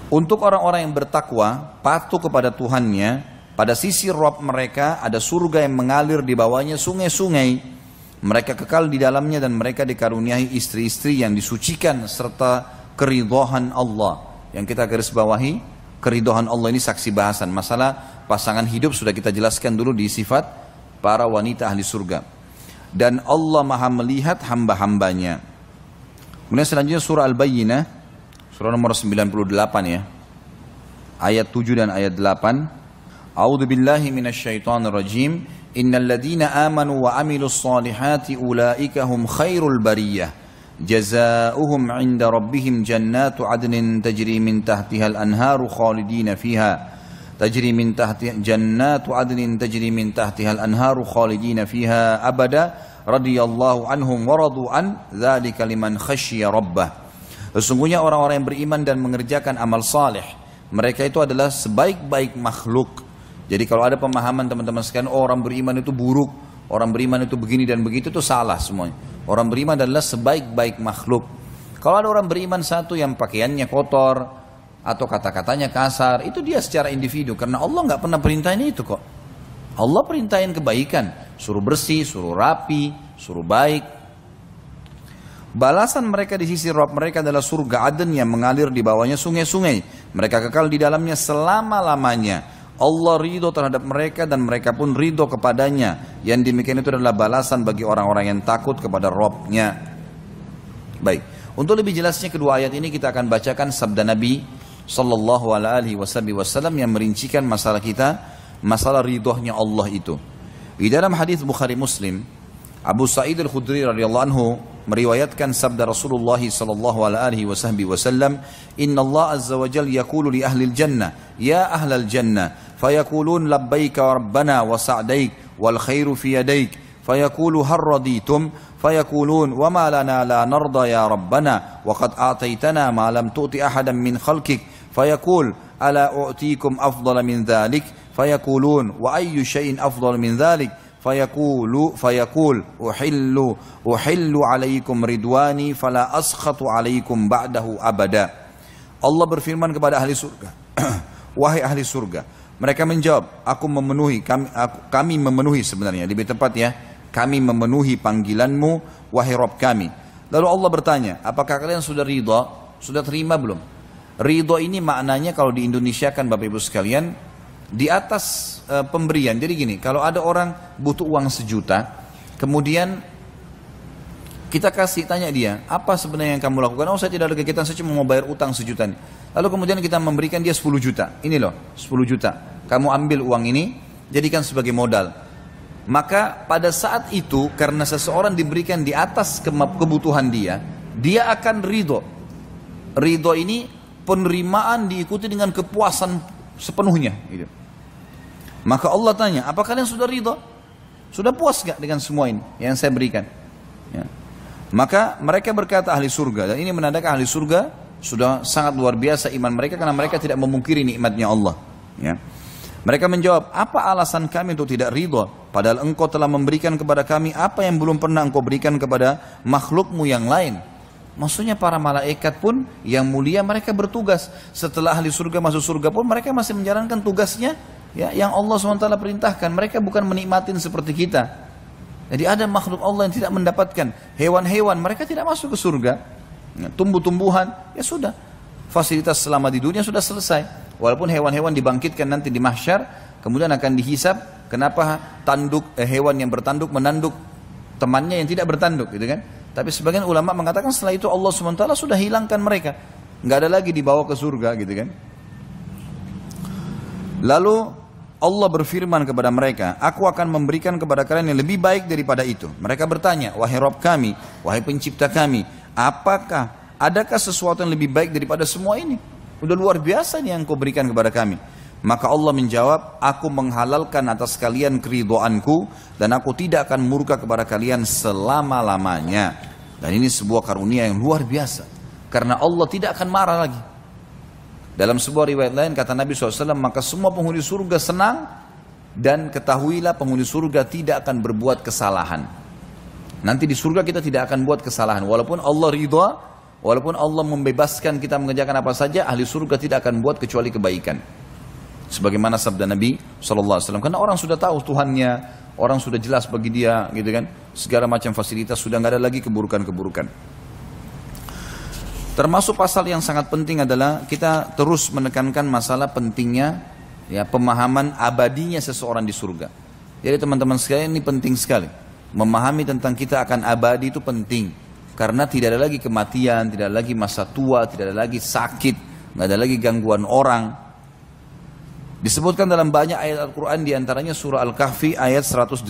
Untuk orang-orang yang bertakwa, patuh kepada Tuhannya, pada sisi Rabb mereka ada surga yang mengalir di bawahnya sungai-sungai. Mereka kekal di dalamnya dan mereka dikaruniai istri-istri yang disucikan serta keridhaan Allah. Yang kita garis bawahi, keridhaan Allah ini saksi bahasan. Masalah pasangan hidup sudah kita jelaskan dulu di sifat para wanita ahli surga. Dan Allah maha melihat hamba-hambanya. Kemudian selanjutnya surah Al-Bayyinah, surah nomor 98 ya. Ayat 7 dan ayat 8. A'udzu billahi minasyaitonir rajim. Innal ladzina amanu wa amilus solihati ulaika hum khairul bariyah. Jazaohum 'inda rabbihim jannatu 'adnin tajri min tahtiha al-anharu khalidina fiha. tajri min tahtiha jannatu adnin tajri min tahtiha al-anharu khalidina fiha abada radhiyallahu anhum wa radu an dzalika liman khasyiya rabbah. Sesungguhnya orang-orang yang beriman dan mengerjakan amal saleh, mereka itu adalah sebaik-baik makhluk. Jadi kalau ada pemahaman teman-teman sekalian, oh, orang beriman itu buruk, orang beriman itu begini dan begitu, itu salah semuanya. Orang beriman adalah sebaik-baik makhluk. Kalau ada orang beriman satu yang pakaiannya kotor atau kata-katanya kasar, itu dia secara individu, karena Allah nggak pernah perintahin itu kok. Allah perintahin kebaikan, suruh bersih, suruh rapi, suruh baik. Balasan mereka di sisi Rabb mereka adalah surga Aden yang mengalir di bawahnya sungai-sungai. Mereka kekal di dalamnya selama-lamanya. Allah ridho terhadap mereka dan mereka pun ridho kepadanya. Yang demikian itu adalah balasan bagi orang-orang yang takut kepada Rabb-nya. Baik, untuk lebih jelasnya kedua ayat ini kita akan bacakan sabda Nabi sallallahu alaihi wasallam yang merincikan masalah kita, masalah ridhonya Allah itu. Di dalam hadis Bukhari Muslim, Abu Sa'id Al-Khudri radhiyallahu anhu meriwayatkan sabda Rasulullah sallallahu alaihi wasallam, "Inna Allah azza wa jalla yaqulu li ahli al-jannah, ya ahlal jannah, fayaqulun labbaika rabbana wa sa'daik wal khairu fi yadaik, fayaqulu hal raditum, fayaqulun wa ma lana la narda ya rabbana wa qad a'taytana ma lam tu'ti ahadan min khalqik, fayaqul ala u'tikum afdala min dhalik, fayaqulun wa ayyu shay'in afdal min dhalik, fayaqul uhillu alaikum ridwani fala askhatu alaikum ba'dahu abada." Allah berfirman kepada ahli surga, wahai ahli surga. Mereka menjawab, kami memenuhi sebenarnya, lebih tepat ya, kami memenuhi panggilanmu wahai Rabb kami. Lalu Allah bertanya, apakah kalian sudah ridha? Sudah terima belum? Ridha ini maknanya kalau di Indonesia kan Bapak Ibu sekalian, di atas pemberian. Jadi gini, kalau ada orang butuh uang 1 juta, kemudian kita tanya dia, apa sebenarnya yang kamu lakukan? Oh, saya tidak ada kegiatan, saya cuma mau bayar utang 1 juta. Lalu kemudian kita memberikan dia 10 juta. Ini loh, 10 juta. Kamu ambil uang ini, jadikan sebagai modal. Maka pada saat itu, karena seseorang diberikan di atas kebutuhan dia akan ridho. Ridho ini penerimaan diikuti dengan kepuasan sepenuhnya. Gitu. Maka Allah tanya, apa kalian sudah ridho? Sudah puas gak dengan semua ini yang saya berikan? Ya. Maka mereka berkata ahli surga, dan ini menandakan ahli surga sudah sangat luar biasa iman mereka, karena mereka tidak memungkiri nikmatnya Allah. Ya. Mereka menjawab, apa alasan kami untuk tidak ridho? Padahal engkau telah memberikan kepada kami apa yang belum pernah engkau berikan kepada makhlukmu yang lain. Maksudnya para malaikat pun yang mulia mereka bertugas. Setelah ahli surga masuk surga pun mereka masih menjalankan tugasnya, ya, yang Allah SWT perintahkan. Mereka bukan menikmatin seperti kita. Jadi ada makhluk Allah yang tidak mendapatkan. Hewan-hewan mereka tidak masuk ke surga. Ya, tumbuh-tumbuhan, ya sudah. Fasilitas selama di dunia sudah selesai. Walaupun hewan-hewan dibangkitkan nanti di mahsyar, kemudian akan dihisab. Kenapa hewan yang bertanduk menanduk temannya yang tidak bertanduk, gitu kan? Tapi sebagian ulama mengatakan setelah itu Allah SWT sudah hilangkan mereka. Nggak ada lagi dibawa ke surga, gitu kan. Lalu Allah berfirman kepada mereka, aku akan memberikan kepada kalian yang lebih baik daripada itu. Mereka bertanya, wahai Rabb kami, wahai pencipta kami, adakah sesuatu yang lebih baik daripada semua ini? Udah luar biasa nih yang kau berikan kepada kami. Maka Allah menjawab, aku menghalalkan atas kalian keridhoanku dan aku tidak akan murka kepada kalian selama-lamanya. Dan ini sebuah karunia yang luar biasa. Karena Allah tidak akan marah lagi. Dalam sebuah riwayat lain kata Nabi SAW, maka semua penghuni surga senang dan ketahuilah penghuni surga tidak akan berbuat kesalahan. Nanti di surga kita tidak akan buat kesalahan. Walaupun Allah ridha, walaupun Allah membebaskan kita mengerjakan apa saja, ahli surga tidak akan buat kecuali kebaikan. Sebagaimana sabda Nabi SAW, karena orang sudah tahu Tuhannya, orang sudah jelas bagi dia, gitu kan, segala macam fasilitas, sudah nggak ada lagi keburukan-keburukan. Termasuk pasal yang sangat penting adalah kita terus menekankan masalah pentingnya, ya, pemahaman abadinya seseorang di surga. Jadi teman-teman sekalian, ini penting sekali. Memahami tentang kita akan abadi itu penting, karena tidak ada lagi kematian, tidak ada lagi masa tua, tidak ada lagi sakit, nggak ada lagi gangguan orang. Disebutkan dalam banyak ayat Al-Quran, diantaranya surah Al-Kahfi ayat 108.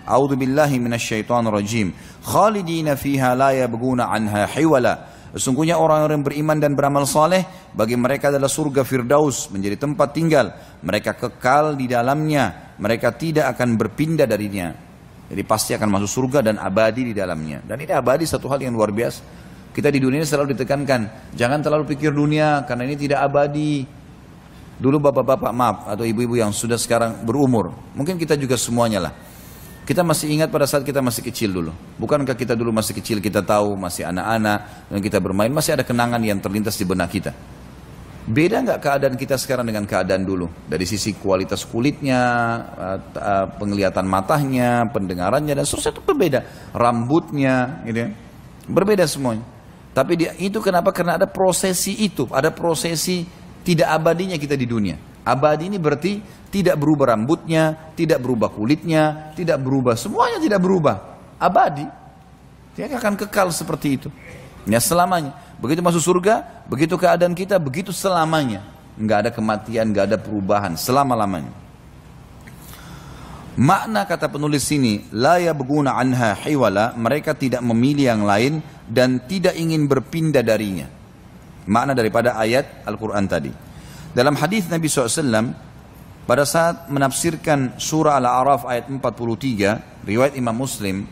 A'udzu billahi minasyaitonir rajim. Khalidina fiha la yabghuna anha hiwala. Sesungguhnya orang-orang yang beriman dan beramal saleh, bagi mereka adalah surga Firdaus, menjadi tempat tinggal. Mereka kekal di dalamnya, mereka tidak akan berpindah darinya. Jadi pasti akan masuk surga dan abadi di dalamnya. Dan ini abadi satu hal yang luar biasa. Kita di dunia ini selalu ditekankan, jangan terlalu pikir dunia karena ini tidak abadi. Dulu bapak-bapak maaf atau ibu-ibu yang sudah sekarang berumur, mungkin kita juga semuanya lah. Kita masih ingat pada saat kita masih kecil dulu. Bukankah kita dulu masih kecil, kita tahu masih anak-anak dan kita bermain, masih ada kenangan yang terlintas di benak kita. Beda nggak keadaan kita sekarang dengan keadaan dulu? Dari sisi kualitas kulitnya, penglihatan matanya, pendengarannya dan seterusnya itu berbeda. Rambutnya, gitu ya. Berbeda semuanya. Tapi itu kenapa? Karena ada prosesi itu, ada prosesi tidak abadinya kita di dunia. Abadi ini berarti tidak berubah rambutnya, tidak berubah kulitnya, tidak berubah, semuanya tidak berubah. Abadi. Dia akan kekal seperti itu. Ya selamanya. Begitu masuk surga, begitu keadaan kita, begitu selamanya. Enggak ada kematian, enggak ada perubahan, selama-lamanya. Makna kata penulis sini, la yabghuna anha hiwala, mereka tidak memilih yang lain dan tidak ingin berpindah darinya. Makna daripada ayat Al-Quran tadi. Dalam hadis Nabi SAW, pada saat menafsirkan surah Al-A'raf ayat 43, riwayat Imam Muslim,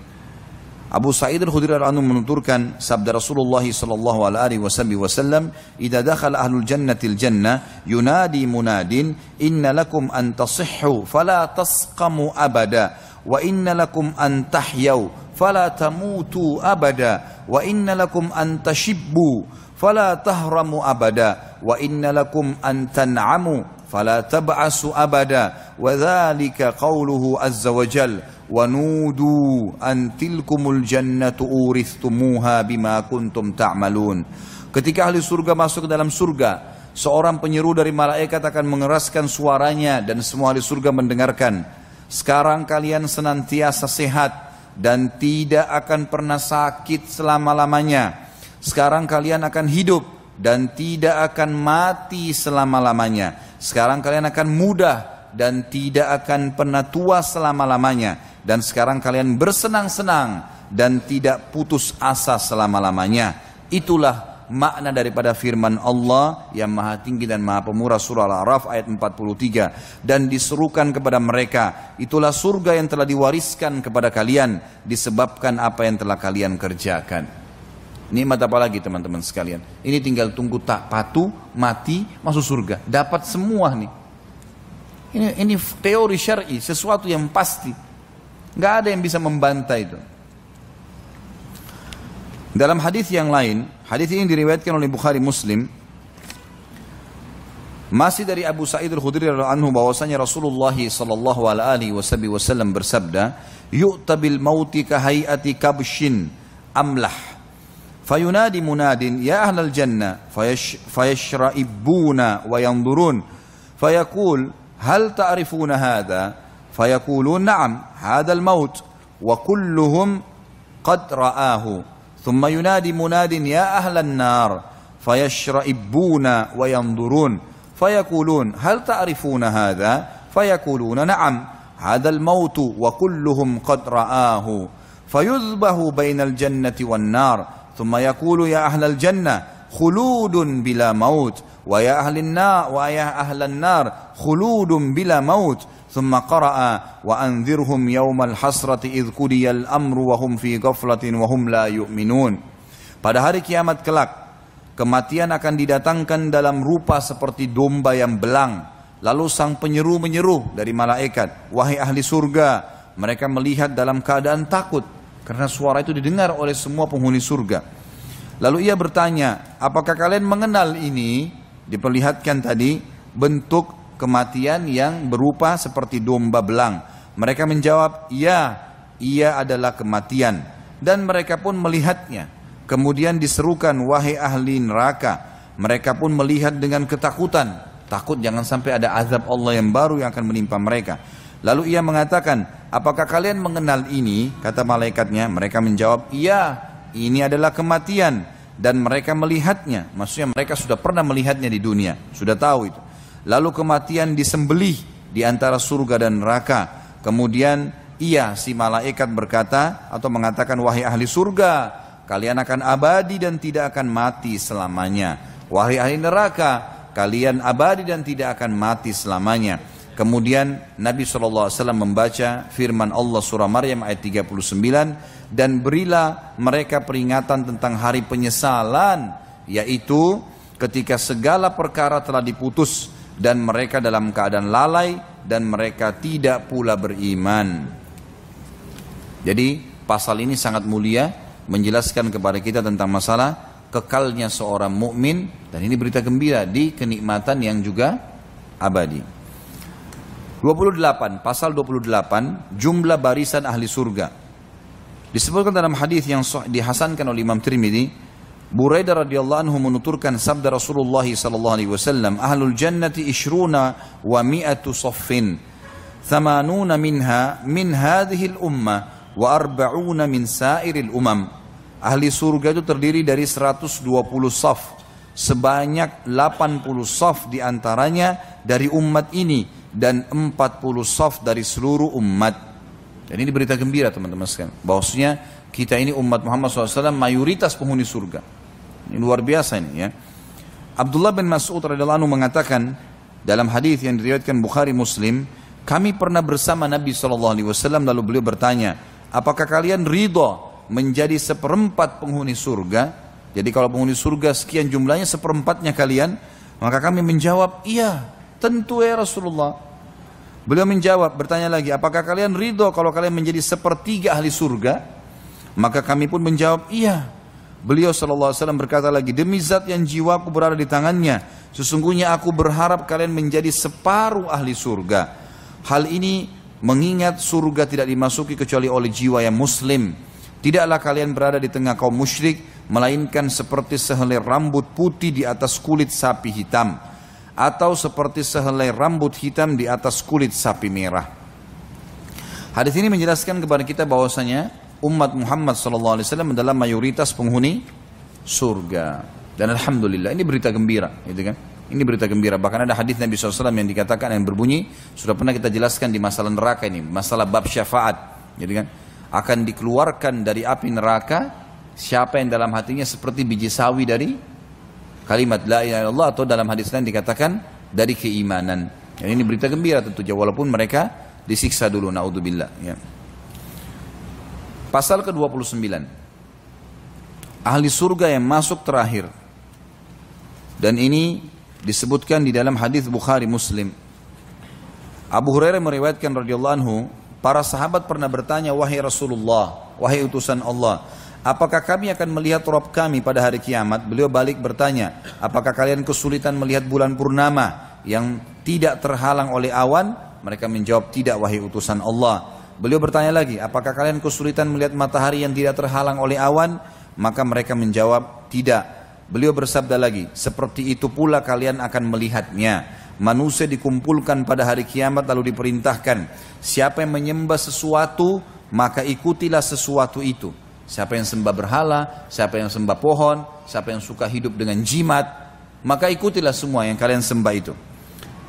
Abu Sa'id Al-Khudri radhiyallahu anhu menuturkan sabda Rasulullah sallallahu alaihi wasallam, "Idza dakhala ahlul jannati al-jannah yunadi munadin inna lakum an tasihhu fala tasqamu abada wa inna lakum an tahyau fala tamutu abada wa inna lakum an tashibbu fala tahramu abada wa inna lakum an tan'amu fala tab'asu abada wa dzalika qauluhu azza wa jalla wa nudu an tilkumul jannatu urithumuha bima kuntum ta'malun." Ketika ahli surga masuk ke dalam surga, seorang penyeru dari malaikat akan mengeraskan suaranya dan semua ahli surga mendengarkan. Sekarang kalian senantiasa sehat dan tidak akan pernah sakit selama-lamanya. Sekarang kalian akan hidup dan tidak akan mati selama-lamanya. Sekarang kalian akan mudah dan tidak akan pernah tua selama-lamanya. Dan sekarang kalian bersenang-senang dan tidak putus asa selama-lamanya. Itulah makna daripada firman Allah yang maha tinggi dan maha pemurah, surah Al-A'raf ayat 43. Dan diserukan kepada mereka, itulah surga yang telah diwariskan kepada kalian disebabkan apa yang telah kalian kerjakan. Nikmat apa lagi teman-teman sekalian? Ini tinggal tunggu tak patuh, mati, masuk surga. Dapat semua nih. Ini teori syar'i, sesuatu yang pasti. Nggak ada yang bisa membantah itu. Dalam hadis yang lain, hadis ini diriwayatkan oleh Bukhari Muslim, masih dari Abu Sa'id Al-Khudri radhiyallahu anhu, bahwasanya Rasulullah sallallahu alaihi wasallam bersabda, "Yu'ta bil mauti ka hay'ati kabshin amlah." Fayunadi munadin ya ahlal jannah fayashra'ibuna wa yanzurun fayaqul hal ta'rifuna hadha fayaqulun na'am hadha al-maut wa kulluhum qad ra'ahu thumma yunadi munadin ya ahlan nar fayashra'ibuna wa yanzurun fayaqulun hal ta'rifuna hadha fayaquluna na'am hadha al-maut wa kulluhum qad ra'ahu fayuzbahu bainal jannati wan nar ثم يقول يا أهل الجنة خلود بلا موت ويا أهل النار خلود بلا موت ثم قرأ وأنذرهم يوم الحسرة إذ قضي الأمر وهم في غفلة وهم لا يؤمنون. Pada hari kiamat kelak, kematian akan didatangkan dalam rupa seperti domba yang belang. Lalu sang penyeru menyeru dari malaikat, wahai ahli surga. Mereka melihat dalam keadaan takut karena suara itu didengar oleh semua penghuni surga. Lalu ia bertanya, apakah kalian mengenal ini? Diperlihatkan tadi bentuk kematian yang berupa seperti domba belang. Mereka menjawab, ya, ia adalah kematian. Dan mereka pun melihatnya. Kemudian diserukan, wahai ahli neraka. Mereka pun melihat dengan ketakutan. Takut jangan sampai ada azab Allah yang baru yang akan menimpa mereka. Lalu ia mengatakan, apakah kalian mengenal ini? Kata malaikatnya. Mereka menjawab, iya, ini adalah kematian. Dan mereka melihatnya. Maksudnya mereka sudah pernah melihatnya di dunia. Sudah tahu itu. Lalu kematian disembelih di antara surga dan neraka. Kemudian ia, si malaikat berkata atau mengatakan, wahai ahli surga, kalian akan abadi dan tidak akan mati selamanya. Wahai ahli neraka, kalian abadi dan tidak akan mati selamanya. Kemudian Nabi SAW membaca firman Allah surah Maryam ayat 39, dan berilah mereka peringatan tentang hari penyesalan, yaitu ketika segala perkara telah diputus dan mereka dalam keadaan lalai dan mereka tidak pula beriman. Jadi pasal ini sangat mulia, menjelaskan kepada kita tentang masalah kekalnya seorang mukmin, dan ini berita gembira di kenikmatan yang juga abadi. 28, pasal 28, jumlah barisan ahli surga. Disebutkan dalam hadis yang dihasankan oleh Imam Tirmidzi, Buraidah radhiyallahu anhu menuturkan sabda Rasulullah sallallahu alaihi wasallam, ahlul jannati ishruna wa mi'atu saffin, 80 minha min hadhihi al-ummah wa 40 min sairil umam. Ahli surga itu terdiri dari 120 saf, sebanyak 80 saf diantaranya dari umat ini dan 40 saf dari seluruh umat. Dan ini berita gembira teman-teman sekalian, bahwasanya kita ini umat Muhammad SAW mayoritas penghuni surga. Ini luar biasa ini ya. Abdullah bin Mas'ud radhiyallahu anhu mengatakan dalam hadis yang diriwayatkan Bukhari Muslim, kami pernah bersama Nabi SAW lalu beliau bertanya, apakah kalian ridha menjadi seperempat penghuni surga? Jadi kalau penghuni surga sekian jumlahnya, seperempatnya kalian? Maka kami menjawab, iya tentu ya Rasulullah. Beliau menjawab, bertanya lagi, apakah kalian ridho kalau kalian menjadi sepertiga ahli surga? Maka kami pun menjawab, iya. Beliau SAW berkata lagi, demi zat yang jiwaku berada di tangannya, sesungguhnya aku berharap kalian menjadi separuh ahli surga. Hal ini mengingat surga tidak dimasuki kecuali oleh jiwa yang muslim. Tidaklah kalian berada di tengah kaum musyrik, melainkan seperti sehelai rambut putih di atas kulit sapi hitam, atau seperti sehelai rambut hitam di atas kulit sapi merah. Hadis ini menjelaskan kepada kita bahwasanya umat Muhammad SAW adalah mayoritas penghuni surga. Dan alhamdulillah ini berita gembira, gitu kan? Ini berita gembira. Bahkan ada hadis Nabi SAW yang dikatakan, yang berbunyi, sudah pernah kita jelaskan di masalah neraka ini, masalah bab syafaat, gitu kan? Akan dikeluarkan dari api neraka siapa yang dalam hatinya seperti biji sawi dari kalimat la ilaha illallah, atau dalam hadis lain dikatakan dari keimanan. Dan ini berita gembira tentunya, walaupun mereka disiksa dulu, naudzubillah ya. Pasal ke-29, ahli surga yang masuk terakhir. Dan ini disebutkan di dalam hadis Bukhari Muslim. Abu Hurairah meriwayatkan radhiyallahu anhu, para sahabat pernah bertanya, wahai Rasulullah, wahai utusan Allah, apakah kami akan melihat Rabb kami pada hari kiamat? Beliau balik bertanya, apakah kalian kesulitan melihat bulan purnama yang tidak terhalang oleh awan? Mereka menjawab, tidak wahai utusan Allah. Beliau bertanya lagi, apakah kalian kesulitan melihat matahari yang tidak terhalang oleh awan? Maka mereka menjawab, tidak. Beliau bersabda lagi, seperti itu pula kalian akan melihatnya. Manusia dikumpulkan pada hari kiamat lalu diperintahkan, siapa yang menyembah sesuatu, maka ikutilah sesuatu itu. Siapa yang sembah berhala, siapa yang sembah pohon, siapa yang suka hidup dengan jimat, maka ikutilah semua yang kalian sembah itu.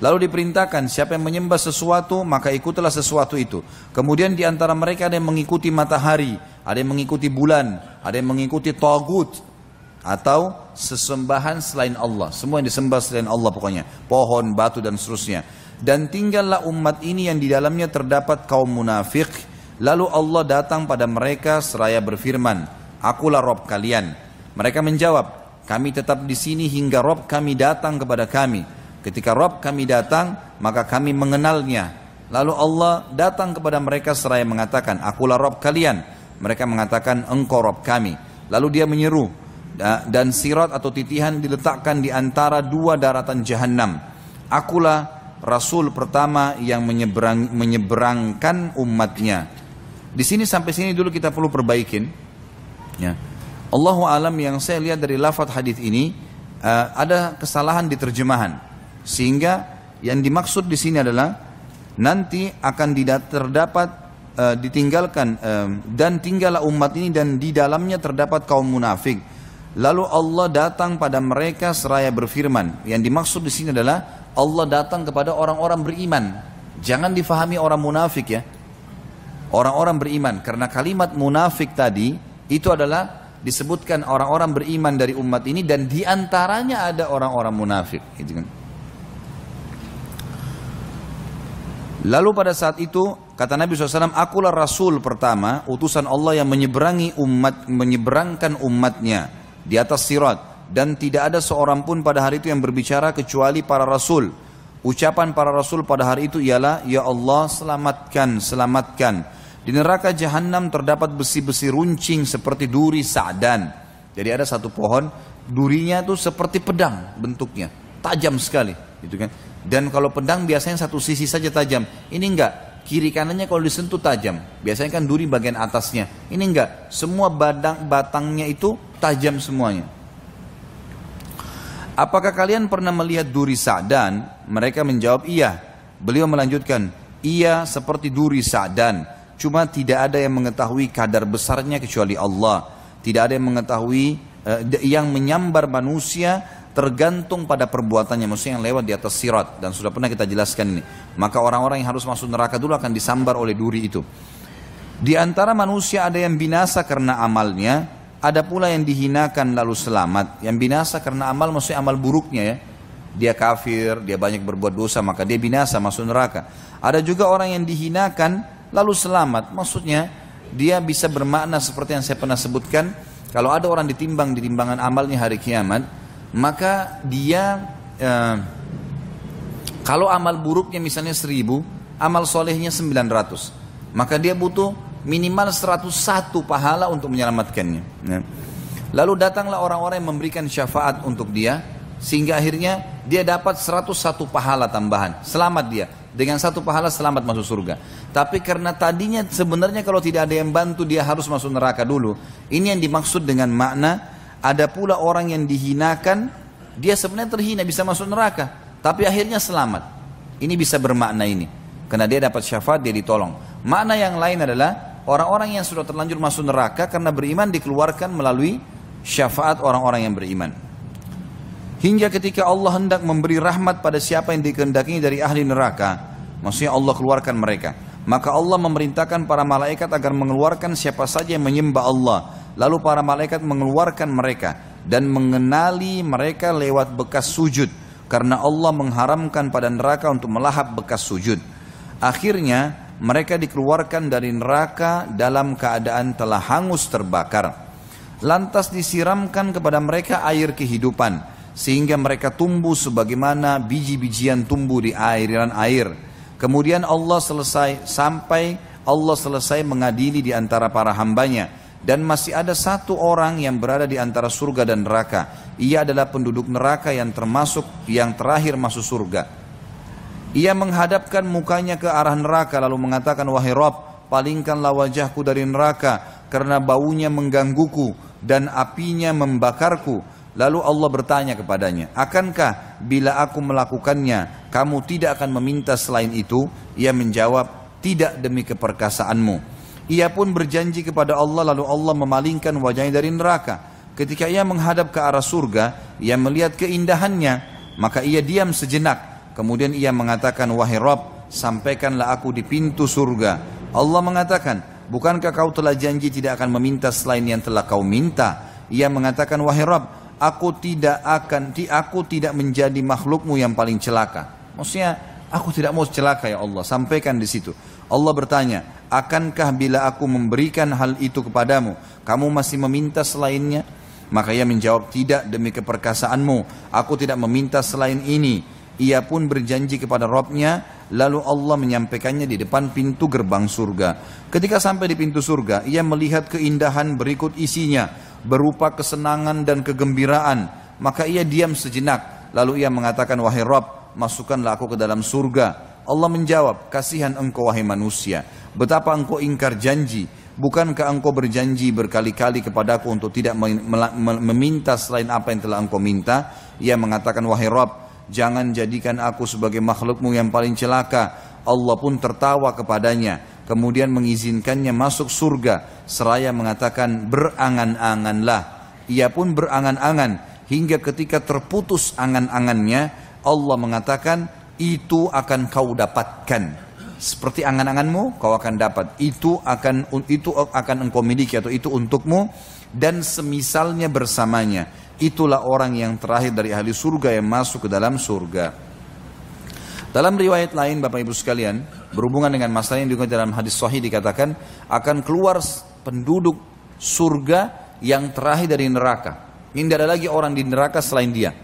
Lalu diperintahkan, siapa yang menyembah sesuatu, maka ikutilah sesuatu itu. Kemudian di antara mereka ada yang mengikuti matahari, ada yang mengikuti bulan, ada yang mengikuti tagut, atau sesembahan selain Allah. Semua yang disembah selain Allah pokoknya, pohon, batu dan seterusnya. Dan tinggallah umat ini yang di dalamnya terdapat kaum munafik. Lalu Allah datang pada mereka seraya berfirman, akulah Rabb kalian. Mereka menjawab, kami tetap di sini hingga Rabb kami datang kepada kami. Ketika Rabb kami datang, maka kami mengenalnya. Lalu Allah datang kepada mereka seraya mengatakan, akulah Rabb kalian. Mereka mengatakan, engkau Rabb kami. Lalu dia menyeru, dan sirat atau titihan diletakkan di antara dua daratan jahanam. Akulah Rasul pertama yang menyeberangkan umatnya. Di sini sampai sini dulu kita perlu perbaikin. Ya. Allahu alam, yang saya lihat dari lafaz hadis ini ada kesalahan di terjemahan. Sehingga yang dimaksud di sini adalah nanti akan terdapat ditinggalkan dan tinggallah umat ini dan di dalamnya terdapat kaum munafik. Lalu Allah datang pada mereka seraya berfirman. Yang dimaksud di sini adalah Allah datang kepada orang-orang beriman. Jangan difahami orang munafik ya. Orang-orang beriman, karena kalimat munafik tadi itu adalah disebutkan orang-orang beriman dari umat ini dan diantaranya ada orang-orang munafik. Gitu kan. Lalu pada saat itu kata Nabi SAW, akulah Rasul pertama, utusan Allah yang menyeberangkan umatnya di atas sirat. Dan tidak ada seorang pun pada hari itu yang berbicara kecuali para Rasul. Ucapan para Rasul pada hari itu ialah, ya Allah selamatkan, selamatkan. Di neraka Jahannam terdapat besi-besi runcing seperti duri sa'dan. Jadi ada satu pohon, durinya itu seperti pedang bentuknya, tajam sekali, gitu kan. Dan kalau pedang biasanya satu sisi saja tajam, ini enggak, kiri kanannya kalau disentuh tajam. Biasanya kan duri bagian atasnya, ini enggak, semua batangnya itu tajam semuanya. Apakah kalian pernah melihat duri sa'dan? Mereka menjawab iya. Beliau melanjutkan, iya seperti duri sa'dan, cuma tidak ada yang mengetahui kadar besarnya kecuali Allah. Tidak ada yang mengetahui yang menyambar manusia tergantung pada perbuatannya, maksudnya yang lewat di atas sirat. Dan sudah pernah kita jelaskan ini. Maka orang-orang yang harus masuk neraka dulu akan disambar oleh duri itu. Di antara manusia ada yang binasa karena amalnya, ada pula yang dihinakan lalu selamat. Yang binasa karena amal maksudnya amal buruknya ya. Dia kafir, dia banyak berbuat dosa, maka dia binasa masuk neraka. Ada juga orang yang dihinakan lalu selamat, maksudnya dia bisa bermakna seperti yang saya pernah sebutkan. Kalau ada orang ditimbang di timbangan amalnya hari kiamat, maka dia kalau amal buruknya misalnya 1000, amal solehnya 900, maka dia butuh minimal 101 pahala untuk menyelamatkannya. Lalu datanglah orang-orang yang memberikan syafaat untuk dia, sehingga akhirnya dia dapat 101 pahala tambahan, selamat dia. Dengan 1 pahala selamat masuk surga. Tapi karena tadinya sebenarnya kalau tidak ada yang bantu dia harus masuk neraka dulu. Ini yang dimaksud dengan makna. Ada pula orang yang dihinakan, dia sebenarnya terhina bisa masuk neraka, tapi akhirnya selamat. Ini bisa bermakna ini, karena dia dapat syafaat, dia ditolong. Makna yang lain adalah orang-orang yang sudah terlanjur masuk neraka karena beriman dikeluarkan melalui syafaat orang-orang yang beriman. Hingga ketika Allah hendak memberi rahmat pada siapa yang dikehendakinya dari ahli neraka, maksudnya Allah keluarkan mereka, maka Allah memerintahkan para malaikat agar mengeluarkan siapa saja yang menyembah Allah. Lalu para malaikat mengeluarkan mereka dan mengenali mereka lewat bekas sujud, karena Allah mengharamkan pada neraka untuk melahap bekas sujud. Akhirnya mereka dikeluarkan dari neraka dalam keadaan telah hangus terbakar. Lantas disiramkan kepada mereka air kehidupan, sehingga mereka tumbuh sebagaimana biji-bijian tumbuh di aliran air. Kemudian Allah selesai mengadili di antara para hambanya. Dan masih ada satu orang yang berada di antara surga dan neraka. Ia adalah penduduk neraka yang termasuk yang terakhir masuk surga. Ia menghadapkan mukanya ke arah neraka lalu mengatakan, wahai Rabb, palingkanlah wajahku dari neraka, karena baunya menggangguku dan apinya membakarku. Lalu Allah bertanya kepadanya, akankah bila aku melakukannya, kamu tidak akan meminta selain itu? Ia menjawab, tidak demi keperkasaanmu. Ia pun berjanji kepada Allah, lalu Allah memalingkan wajahnya dari neraka. Ketika ia menghadap ke arah surga, ia melihat keindahannya, maka ia diam sejenak. Kemudian ia mengatakan, wahai Rabb, sampaikanlah aku di pintu surga. Allah mengatakan, bukankah kau telah janji tidak akan meminta selain yang telah kau minta? Ia mengatakan, wahai Rabb, aku tidak menjadi makhlukmu yang paling celaka. Maksudnya, aku tidak mau celaka ya Allah, sampaikan di situ. Allah bertanya, akankah bila aku memberikan hal itu kepadamu, kamu masih meminta selainnya? Maka ia menjawab, tidak demi keperkasaanmu, aku tidak meminta selain ini. Ia pun berjanji kepada Rabbnya, lalu Allah menyampaikannya di depan pintu gerbang surga. Ketika sampai di pintu surga, ia melihat keindahan berikut isinya, berupa kesenangan dan kegembiraan. Maka ia diam sejenak, lalu ia mengatakan, wahai Rabb, masukkanlah aku ke dalam surga. Allah menjawab, kasihan engkau wahai manusia, betapa engkau ingkar janji. Bukankah engkau berjanji berkali-kali kepadaku untuk tidak meminta selain apa yang telah engkau minta? Ia mengatakan, wahai Rabb, jangan jadikan aku sebagai makhlukmu yang paling celaka. Allah pun tertawa kepadanya, kemudian mengizinkannya masuk surga, seraya mengatakan, berangan-anganlah. Ia pun berangan-angan, hingga ketika terputus angan-angannya, Allah mengatakan, itu akan kau dapatkan. seperti angan-anganmu kau akan dapat. Itu akan engkau miliki atau itu untukmu dan semisalnya bersamanya. Itulah orang yang terakhir dari ahli surga yang masuk ke dalam surga. Dalam riwayat lain Bapak Ibu sekalian, berhubungan dengan masalah yang juga dalam hadis sahih dikatakan akan keluar penduduk surga yang terakhir dari neraka. Ini tidak ada lagi orang di neraka selain dia.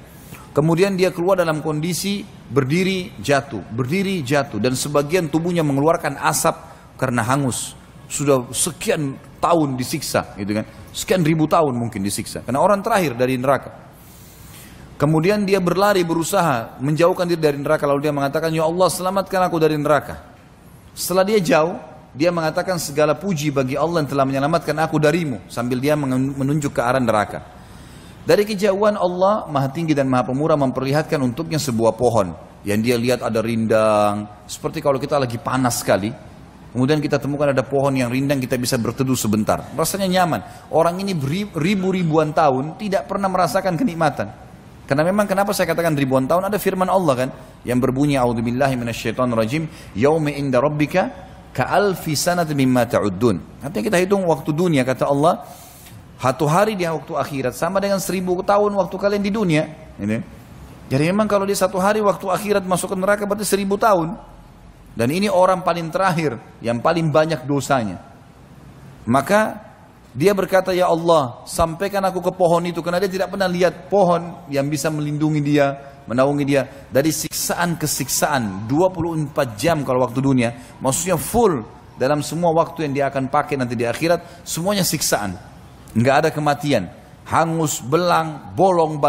Kemudian dia keluar dalam kondisi berdiri jatuh, dan sebagian tubuhnya mengeluarkan asap karena hangus. Sudah sekian tahun disiksa, gitu kan? Sekian ribu tahun mungkin disiksa. Karena orang terakhir dari neraka. Kemudian dia berlari berusaha menjauhkan diri dari neraka. Lalu dia mengatakan, ya Allah selamatkan aku dari neraka. Setelah dia jauh, dia mengatakan segala puji bagi Allah yang telah menyelamatkan aku darimu. Sambil dia menunjuk ke arah neraka. Dari kejauhan Allah Maha Tinggi dan Maha Pemurah memperlihatkan untuknya sebuah pohon. Yang dia lihat ada rindang. Seperti kalau kita lagi panas sekali. Kemudian kita temukan ada pohon yang rindang, kita bisa berteduh sebentar. Rasanya nyaman. Orang ini ribuan tahun tidak pernah merasakan kenikmatan. Karena memang kenapa saya katakan ribuan tahun, ada firman Allah kan. Yang berbunyi, A'udzubillahi minasyaitonirrajim, Yaumi inda rabbika ka'alfi sanat mimma ta'uddun. Artinya kita hitung waktu dunia, kata Allah, satu hari di waktu akhirat sama dengan 1000 tahun waktu kalian di dunia. Jadi memang kalau dia satu hari waktu akhirat masuk ke neraka berarti 1000 tahun. Dan ini orang paling terakhir yang paling banyak dosanya. Maka dia berkata, ya Allah sampaikan aku ke pohon itu. Karena dia tidak pernah lihat pohon yang bisa melindungi dia, menaungi dia dari siksaan ke siksaan 24 jam kalau waktu dunia. Maksudnya full dalam semua waktu yang dia akan pakai nanti di akhirat. Semuanya siksaan. Enggak ada kematian, hangus, belang, bolong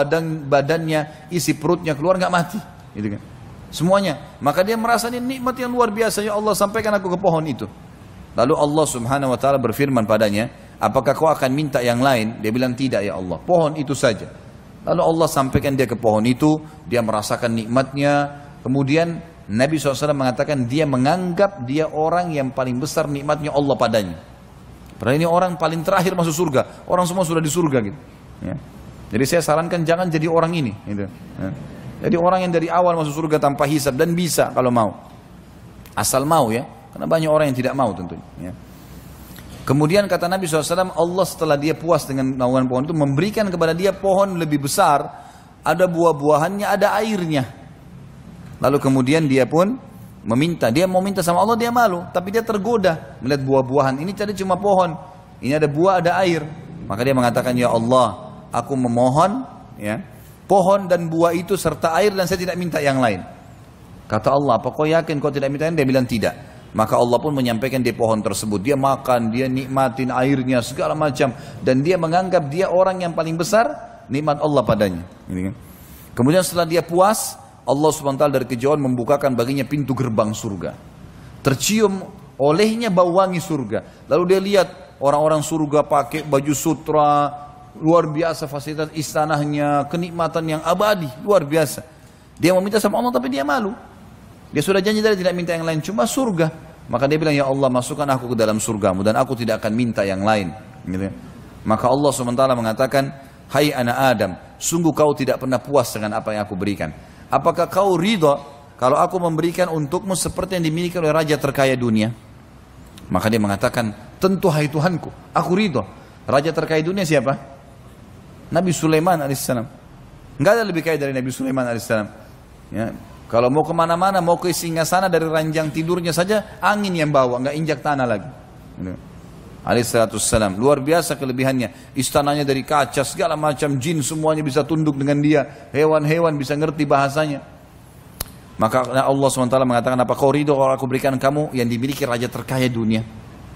badannya, isi perutnya keluar, enggak mati, gitu kan? Semuanya. Maka dia merasa ini nikmat yang luar biasa. Ya Allah sampaikan aku ke pohon itu. Lalu Allah Subhanahu Wa Taala berfirman padanya, apakah kau akan minta yang lain? Dia bilang tidak ya Allah, pohon itu saja. Lalu Allah sampaikan dia ke pohon itu, dia merasakan nikmatnya. Kemudian Nabi SAW mengatakan dia menganggap dia orang yang paling besar nikmatnya Allah padanya. Padahal ini orang paling terakhir masuk surga. Orang semua sudah di surga gitu. Ya. Jadi saya sarankan jangan jadi orang ini. Gitu. Ya. Jadi orang yang dari awal masuk surga tanpa hisab dan bisa kalau mau. Asal mau ya. Karena banyak orang yang tidak mau tentunya. Ya. Kemudian kata Nabi SAW, Allah setelah dia puas dengan naungan pohon itu memberikan kepada dia pohon lebih besar. Ada buah-buahannya, ada airnya. Lalu kemudian dia pun meminta, dia mau minta sama Allah, dia malu, tapi dia tergoda melihat buah-buahan. Ini tadi cuma pohon, ini ada buah, ada air. Maka dia mengatakan, ya Allah, aku memohon, ya, pohon dan buah itu serta air dan saya tidak minta yang lain. Kata Allah, apa kau yakin kau tidak minta yang? Dia bilang tidak. Maka Allah pun menyampaikan di pohon tersebut. Dia makan, dia nikmatin airnya, segala macam. Dan dia menganggap dia orang yang paling besar, nikmat Allah padanya. Kemudian setelah dia puas, Allah SWT dari kejauhan membukakan baginya pintu gerbang surga. Tercium olehnya bau wangi surga. Lalu dia lihat orang-orang surga pakai baju sutra, luar biasa fasilitas istanahnya, kenikmatan yang abadi, luar biasa. Dia mau minta sama Allah tapi dia malu. Dia sudah janji tadi tidak minta yang lain, cuma surga. Maka dia bilang, ya Allah masukkan aku ke dalam surgamu dan aku tidak akan minta yang lain. Gitu. Maka Allah SWT mengatakan, hai anak Adam, sungguh kau tidak pernah puas dengan apa yang aku berikan. Apakah kau ridha kalau aku memberikan untukmu seperti yang dimiliki oleh raja terkaya dunia? Maka dia mengatakan, tentu hai Tuhanku, aku ridha. Raja terkaya dunia siapa? Nabi Sulaiman alaihissalam. Enggak ada lebih kaya dari Nabi Sulaiman alaihissalam. Ya. Kalau mau kemana-mana, mau ke singgasana dari ranjang tidurnya saja, angin yang bawa, enggak injak tanah lagi. Alaihissalam. Luar biasa kelebihannya. Istananya dari kaca, segala macam jin semuanya bisa tunduk dengan dia. Hewan-hewan bisa ngerti bahasanya. Maka Allah SWT mengatakan, apa kau ridho kalau aku berikan kamu yang dimiliki raja terkaya dunia?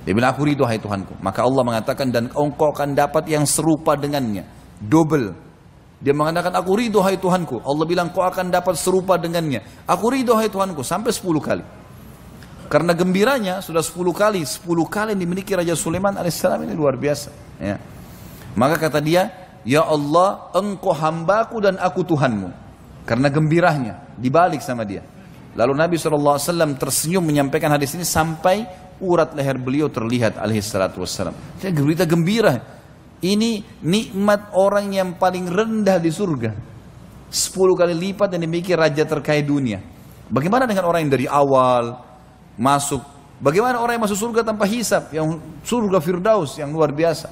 Dia bilang, aku ridho hai Tuhanku. Maka Allah mengatakan, dan engkau akan dapat yang serupa dengannya. Double. Dia mengatakan, aku ridho hai Tuhanku. Allah bilang, kau akan dapat serupa dengannya. Aku ridho hai Tuhanku. Sampai 10 kali. Karena gembiranya sudah 10 kali. 10 kali yang dimiliki Raja Sulaiman alaihissalam ini luar biasa. Ya. Maka kata dia, ya Allah, engkau hambaku dan aku Tuhanmu. Karena gembiranya. Dibalik sama dia. Lalu Nabi SAW tersenyum menyampaikan hadis ini sampai urat leher beliau terlihat alaihissalam. Dia berita gembira. Ini nikmat orang yang paling rendah di surga. 10 kali lipat yang dimiliki raja terkaya dunia. Bagaimana dengan orang yang dari awal masuk. Bagaimana orang yang masuk surga tanpa hisab, yang surga Firdaus yang luar biasa.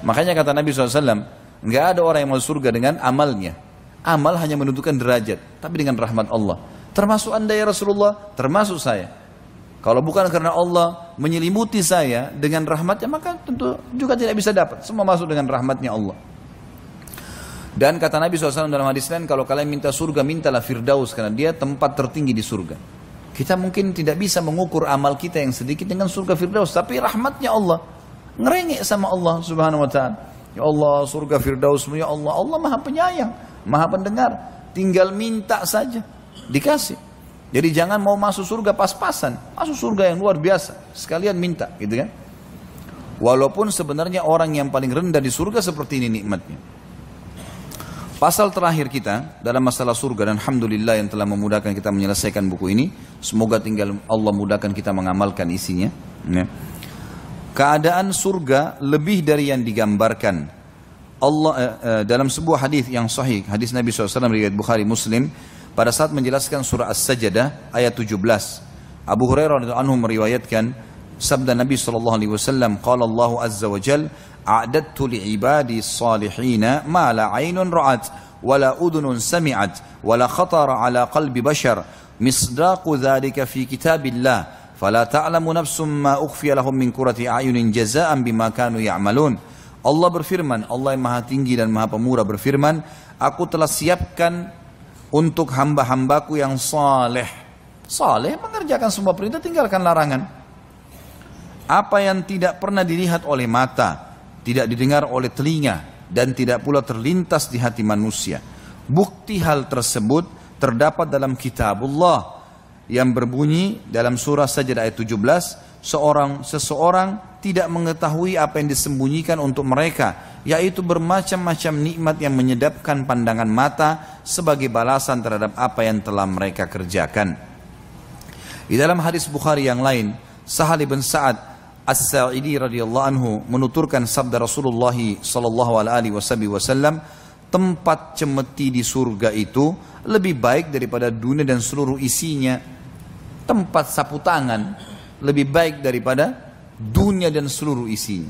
Makanya kata Nabi SAW, nggak ada orang yang masuk surga dengan amalnya. Amal hanya menentukan derajat, tapi dengan rahmat Allah. Termasuk Anda ya Rasulullah, termasuk saya. Kalau bukan karena Allah menyelimuti saya dengan rahmatnya, maka tentu juga tidak bisa dapat. Semua masuk dengan rahmatnya Allah. Dan kata Nabi SAW dalam hadis lain, kalau kalian minta surga, mintalah Firdaus, karena dia tempat tertinggi di surga. Kita mungkin tidak bisa mengukur amal kita yang sedikit dengan surga Firdaus, tapi rahmatnya Allah. Ngerengek sama Allah Subhanahu wa ta'ala. Ya Allah, surga Firdaus, ya Allah, Allah Maha Penyayang, Maha Pendengar. Tinggal minta saja, dikasih. Jadi jangan mau masuk surga pas-pasan, masuk surga yang luar biasa, sekalian minta, gitu kan? Walaupun sebenarnya orang yang paling rendah di surga seperti ini nikmatnya. Pasal terakhir kita dalam masalah surga, dan alhamdulillah yang telah memudahkan kita menyelesaikan buku ini. Semoga tinggal Allah mudahkan kita mengamalkan isinya. Ya. Keadaan surga lebih dari yang digambarkan. Allah dalam sebuah hadis yang sahih, hadis Nabi SAW riwayat Bukhari Muslim, pada saat menjelaskan surah As-Sajdah ayat 17, Abu Hurairah radhiyallahu anhu meriwayatkan sabda Nabi SAW, qala Allah azza wa jalla, a'dadtu li'ibadi salihina ma la 'ainun ra'at wa la udhunun sami'at wa la khatara 'ala qalbi bashar misdaqu dhalika fi kitabillah fala ta'lamu nafsum ma ukhfiya lahum min qurrati a'yunin jazaa'an bima kanu ya'malun. Allah berfirman, Allah yang Maha Tinggi dan Maha Pemurah berfirman, aku telah siapkan untuk hamba-hambaku yang saleh. Saleh mengerjakan semua perintah, tinggalkan larangan. Apa yang tidak pernah dilihat oleh mata, tidak didengar oleh telinga, dan tidak pula terlintas di hati manusia. Bukti hal tersebut terdapat dalam kitabullah yang berbunyi dalam surah Sajdah ayat 17, seseorang tidak mengetahui apa yang disembunyikan untuk mereka, yaitu bermacam-macam nikmat yang menyedapkan pandangan mata sebagai balasan terhadap apa yang telah mereka kerjakan. Di dalam hadis Bukhari yang lain, Sahal bin Sa'ad As-Sa'idi radhiyallahu anhu menuturkan sabda Rasulullah sallallahu alaihi wasallam, tempat cemeti di surga itu lebih baik daripada dunia dan seluruh isinya. Tempat sapu tangan lebih baik daripada dunia dan seluruh isinya.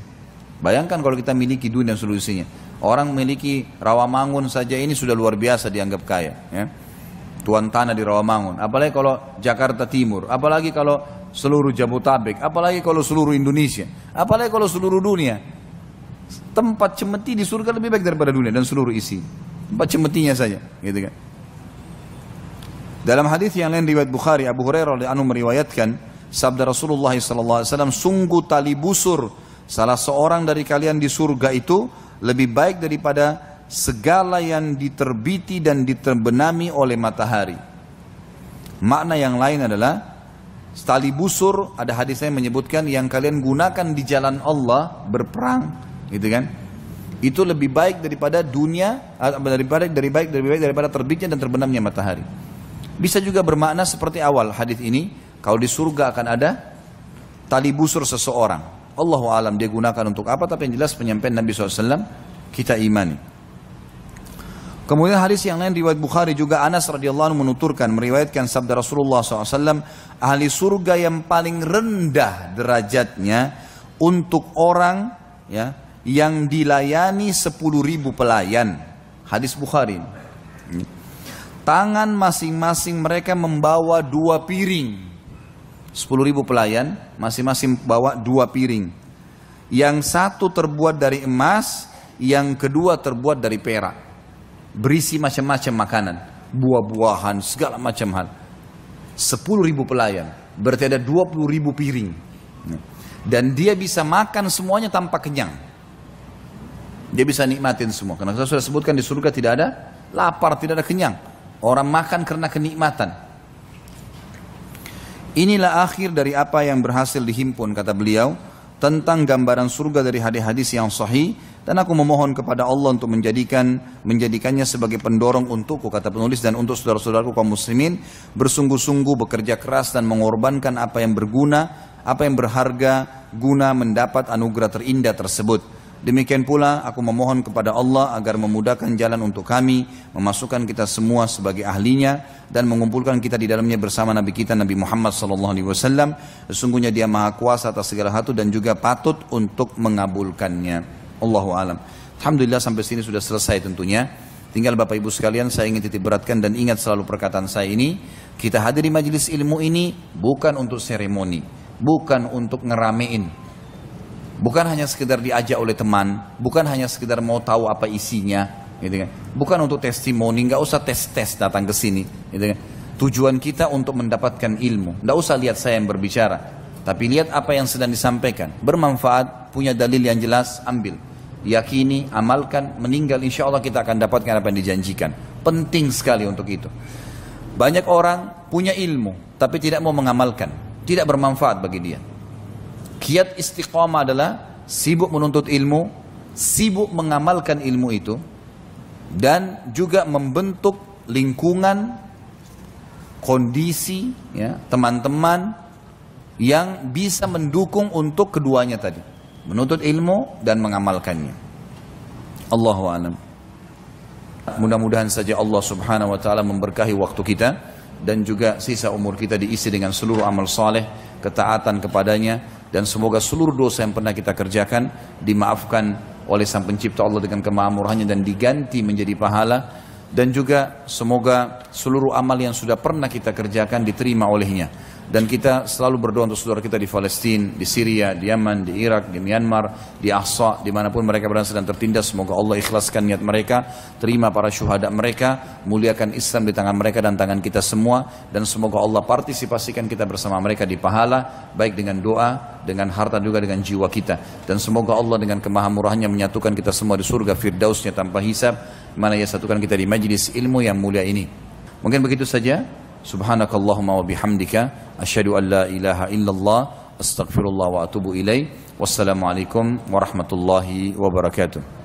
Bayangkan kalau kita miliki dunia dan seluruh isinya. Orang memiliki Rawamangun saja ini sudah luar biasa dianggap kaya, ya. Tuan tanah di Rawamangun. Apalagi kalau Jakarta Timur, apalagi kalau seluruh Jabodetabek, apalagi kalau seluruh Indonesia, apalagi kalau seluruh dunia. Tempat cemeti di surga lebih baik daripada dunia dan seluruh isi. Tempat cemetinya saja, gitu kan. Dalam hadis yang lain riwayat Bukhari, Abu Hurairah radhiyallahu anhu meriwayatkan sabda Rasulullah SAW, sungguh tali busur salah seorang dari kalian di surga itu lebih baik daripada segala yang diterbiti dan diterbenami oleh matahari. Makna yang lain adalah tali busur, ada hadisnya yang menyebutkan yang kalian gunakan di jalan Allah berperang, gitu kan? Itu lebih baik daripada dunia, lebih baik daripada terbitnya dan terbenamnya matahari. Bisa juga bermakna seperti awal hadis ini, kalau di surga akan ada tali busur seseorang. Allahu alam dia gunakan untuk apa, tapi yang jelas penyampaian Nabi SAW kita imani. Kemudian hadis yang lain riwayat Bukhari juga, Anas radhiyallahu anhu menuturkan, meriwayatkan sabda Rasulullah SAW, ahli surga yang paling rendah derajatnya untuk orang, ya, yang dilayani 10.000 pelayan. Hadis Bukhari. Tangan masing-masing mereka membawa 2 piring. 10.000 pelayan, masing-masing bawa 2 piring. Yang satu terbuat dari emas, yang kedua terbuat dari perak. Berisi macam-macam makanan, buah-buahan, segala macam hal. 10.000 pelayan, berarti ada 20.000 piring. Dan dia bisa makan semuanya tanpa kenyang. Dia bisa nikmatin semua. Karena saya sudah sebutkan di surga tidak ada lapar, tidak ada kenyang. Orang makan karena kenikmatan. Inilah akhir dari apa yang berhasil dihimpun, kata beliau, tentang gambaran surga dari hadis-hadis yang sahih, dan aku memohon kepada Allah untuk menjadikannya sebagai pendorong untukku, kata penulis, dan untuk saudara-saudaraku kaum muslimin, bersungguh-sungguh bekerja keras dan mengorbankan apa yang berguna, apa yang berharga, guna mendapat anugerah terindah tersebut. Demikian pula aku memohon kepada Allah agar memudahkan jalan untuk kami, memasukkan kita semua sebagai ahlinya dan mengumpulkan kita di dalamnya bersama Nabi kita Nabi Muhammad SAW. Sesungguhnya Dia Maha Kuasa atas segala hal dan juga patut untuk mengabulkannya. Allahu a'lam. Alhamdulillah sampai sini sudah selesai tentunya. Tinggal Bapak Ibu sekalian saya ingin titik beratkan dan ingat selalu perkataan saya ini. Kita hadiri majelis ilmu ini bukan untuk seremoni, bukan untuk ngeramein. Bukan hanya sekedar diajak oleh teman, bukan hanya sekedar mau tahu apa isinya, gitu kan. Bukan untuk testimoni, nggak usah tes-tes datang ke sini, gitu kan. Tujuan kita untuk mendapatkan ilmu. Nggak usah lihat saya yang berbicara, tapi lihat apa yang sedang disampaikan. Bermanfaat, punya dalil yang jelas, ambil. Yakini, amalkan, meninggal insya Allah kita akan dapatkan apa yang dijanjikan. Penting sekali untuk itu. Banyak orang punya ilmu, tapi tidak mau mengamalkan, tidak bermanfaat bagi dia. Kiat istiqamah adalah sibuk menuntut ilmu, sibuk mengamalkan ilmu itu, dan juga membentuk lingkungan, kondisi, ya, teman-teman yang bisa mendukung untuk keduanya tadi, menuntut ilmu dan mengamalkannya. Allahu a'lam. Mudah-mudahan saja Allah Subhanahu wa taala memberkahi waktu kita dan juga sisa umur kita diisi dengan seluruh amal saleh, ketaatan kepadanya. Dan semoga seluruh dosa yang pernah kita kerjakan dimaafkan oleh Sang Pencipta Allah dengan kemahamurahannya dan diganti menjadi pahala. Dan juga semoga seluruh amal yang sudah pernah kita kerjakan diterima olehnya. Dan kita selalu berdoa untuk saudara kita di Palestina, di Syria, di Yaman, di Irak, di Myanmar, di Ahsa, dimanapun mereka berada sedang tertindas. Semoga Allah ikhlaskan niat mereka, terima para syuhada mereka, muliakan Islam di tangan mereka dan tangan kita semua. Dan semoga Allah partisipasikan kita bersama mereka di pahala, baik dengan doa, dengan harta juga dengan jiwa kita. Dan semoga Allah dengan kemahamurahannya menyatukan kita semua di surga firdausnya tanpa hisab, mana Ia satukan kita di majlis ilmu yang mulia ini. Mungkin begitu saja. Subhanakallahumma wa bihamdika asyhadu an la ilaha illallah astaghfirullah wa atubu ilaih. Wassalamualaikum warahmatullahi wabarakatuh.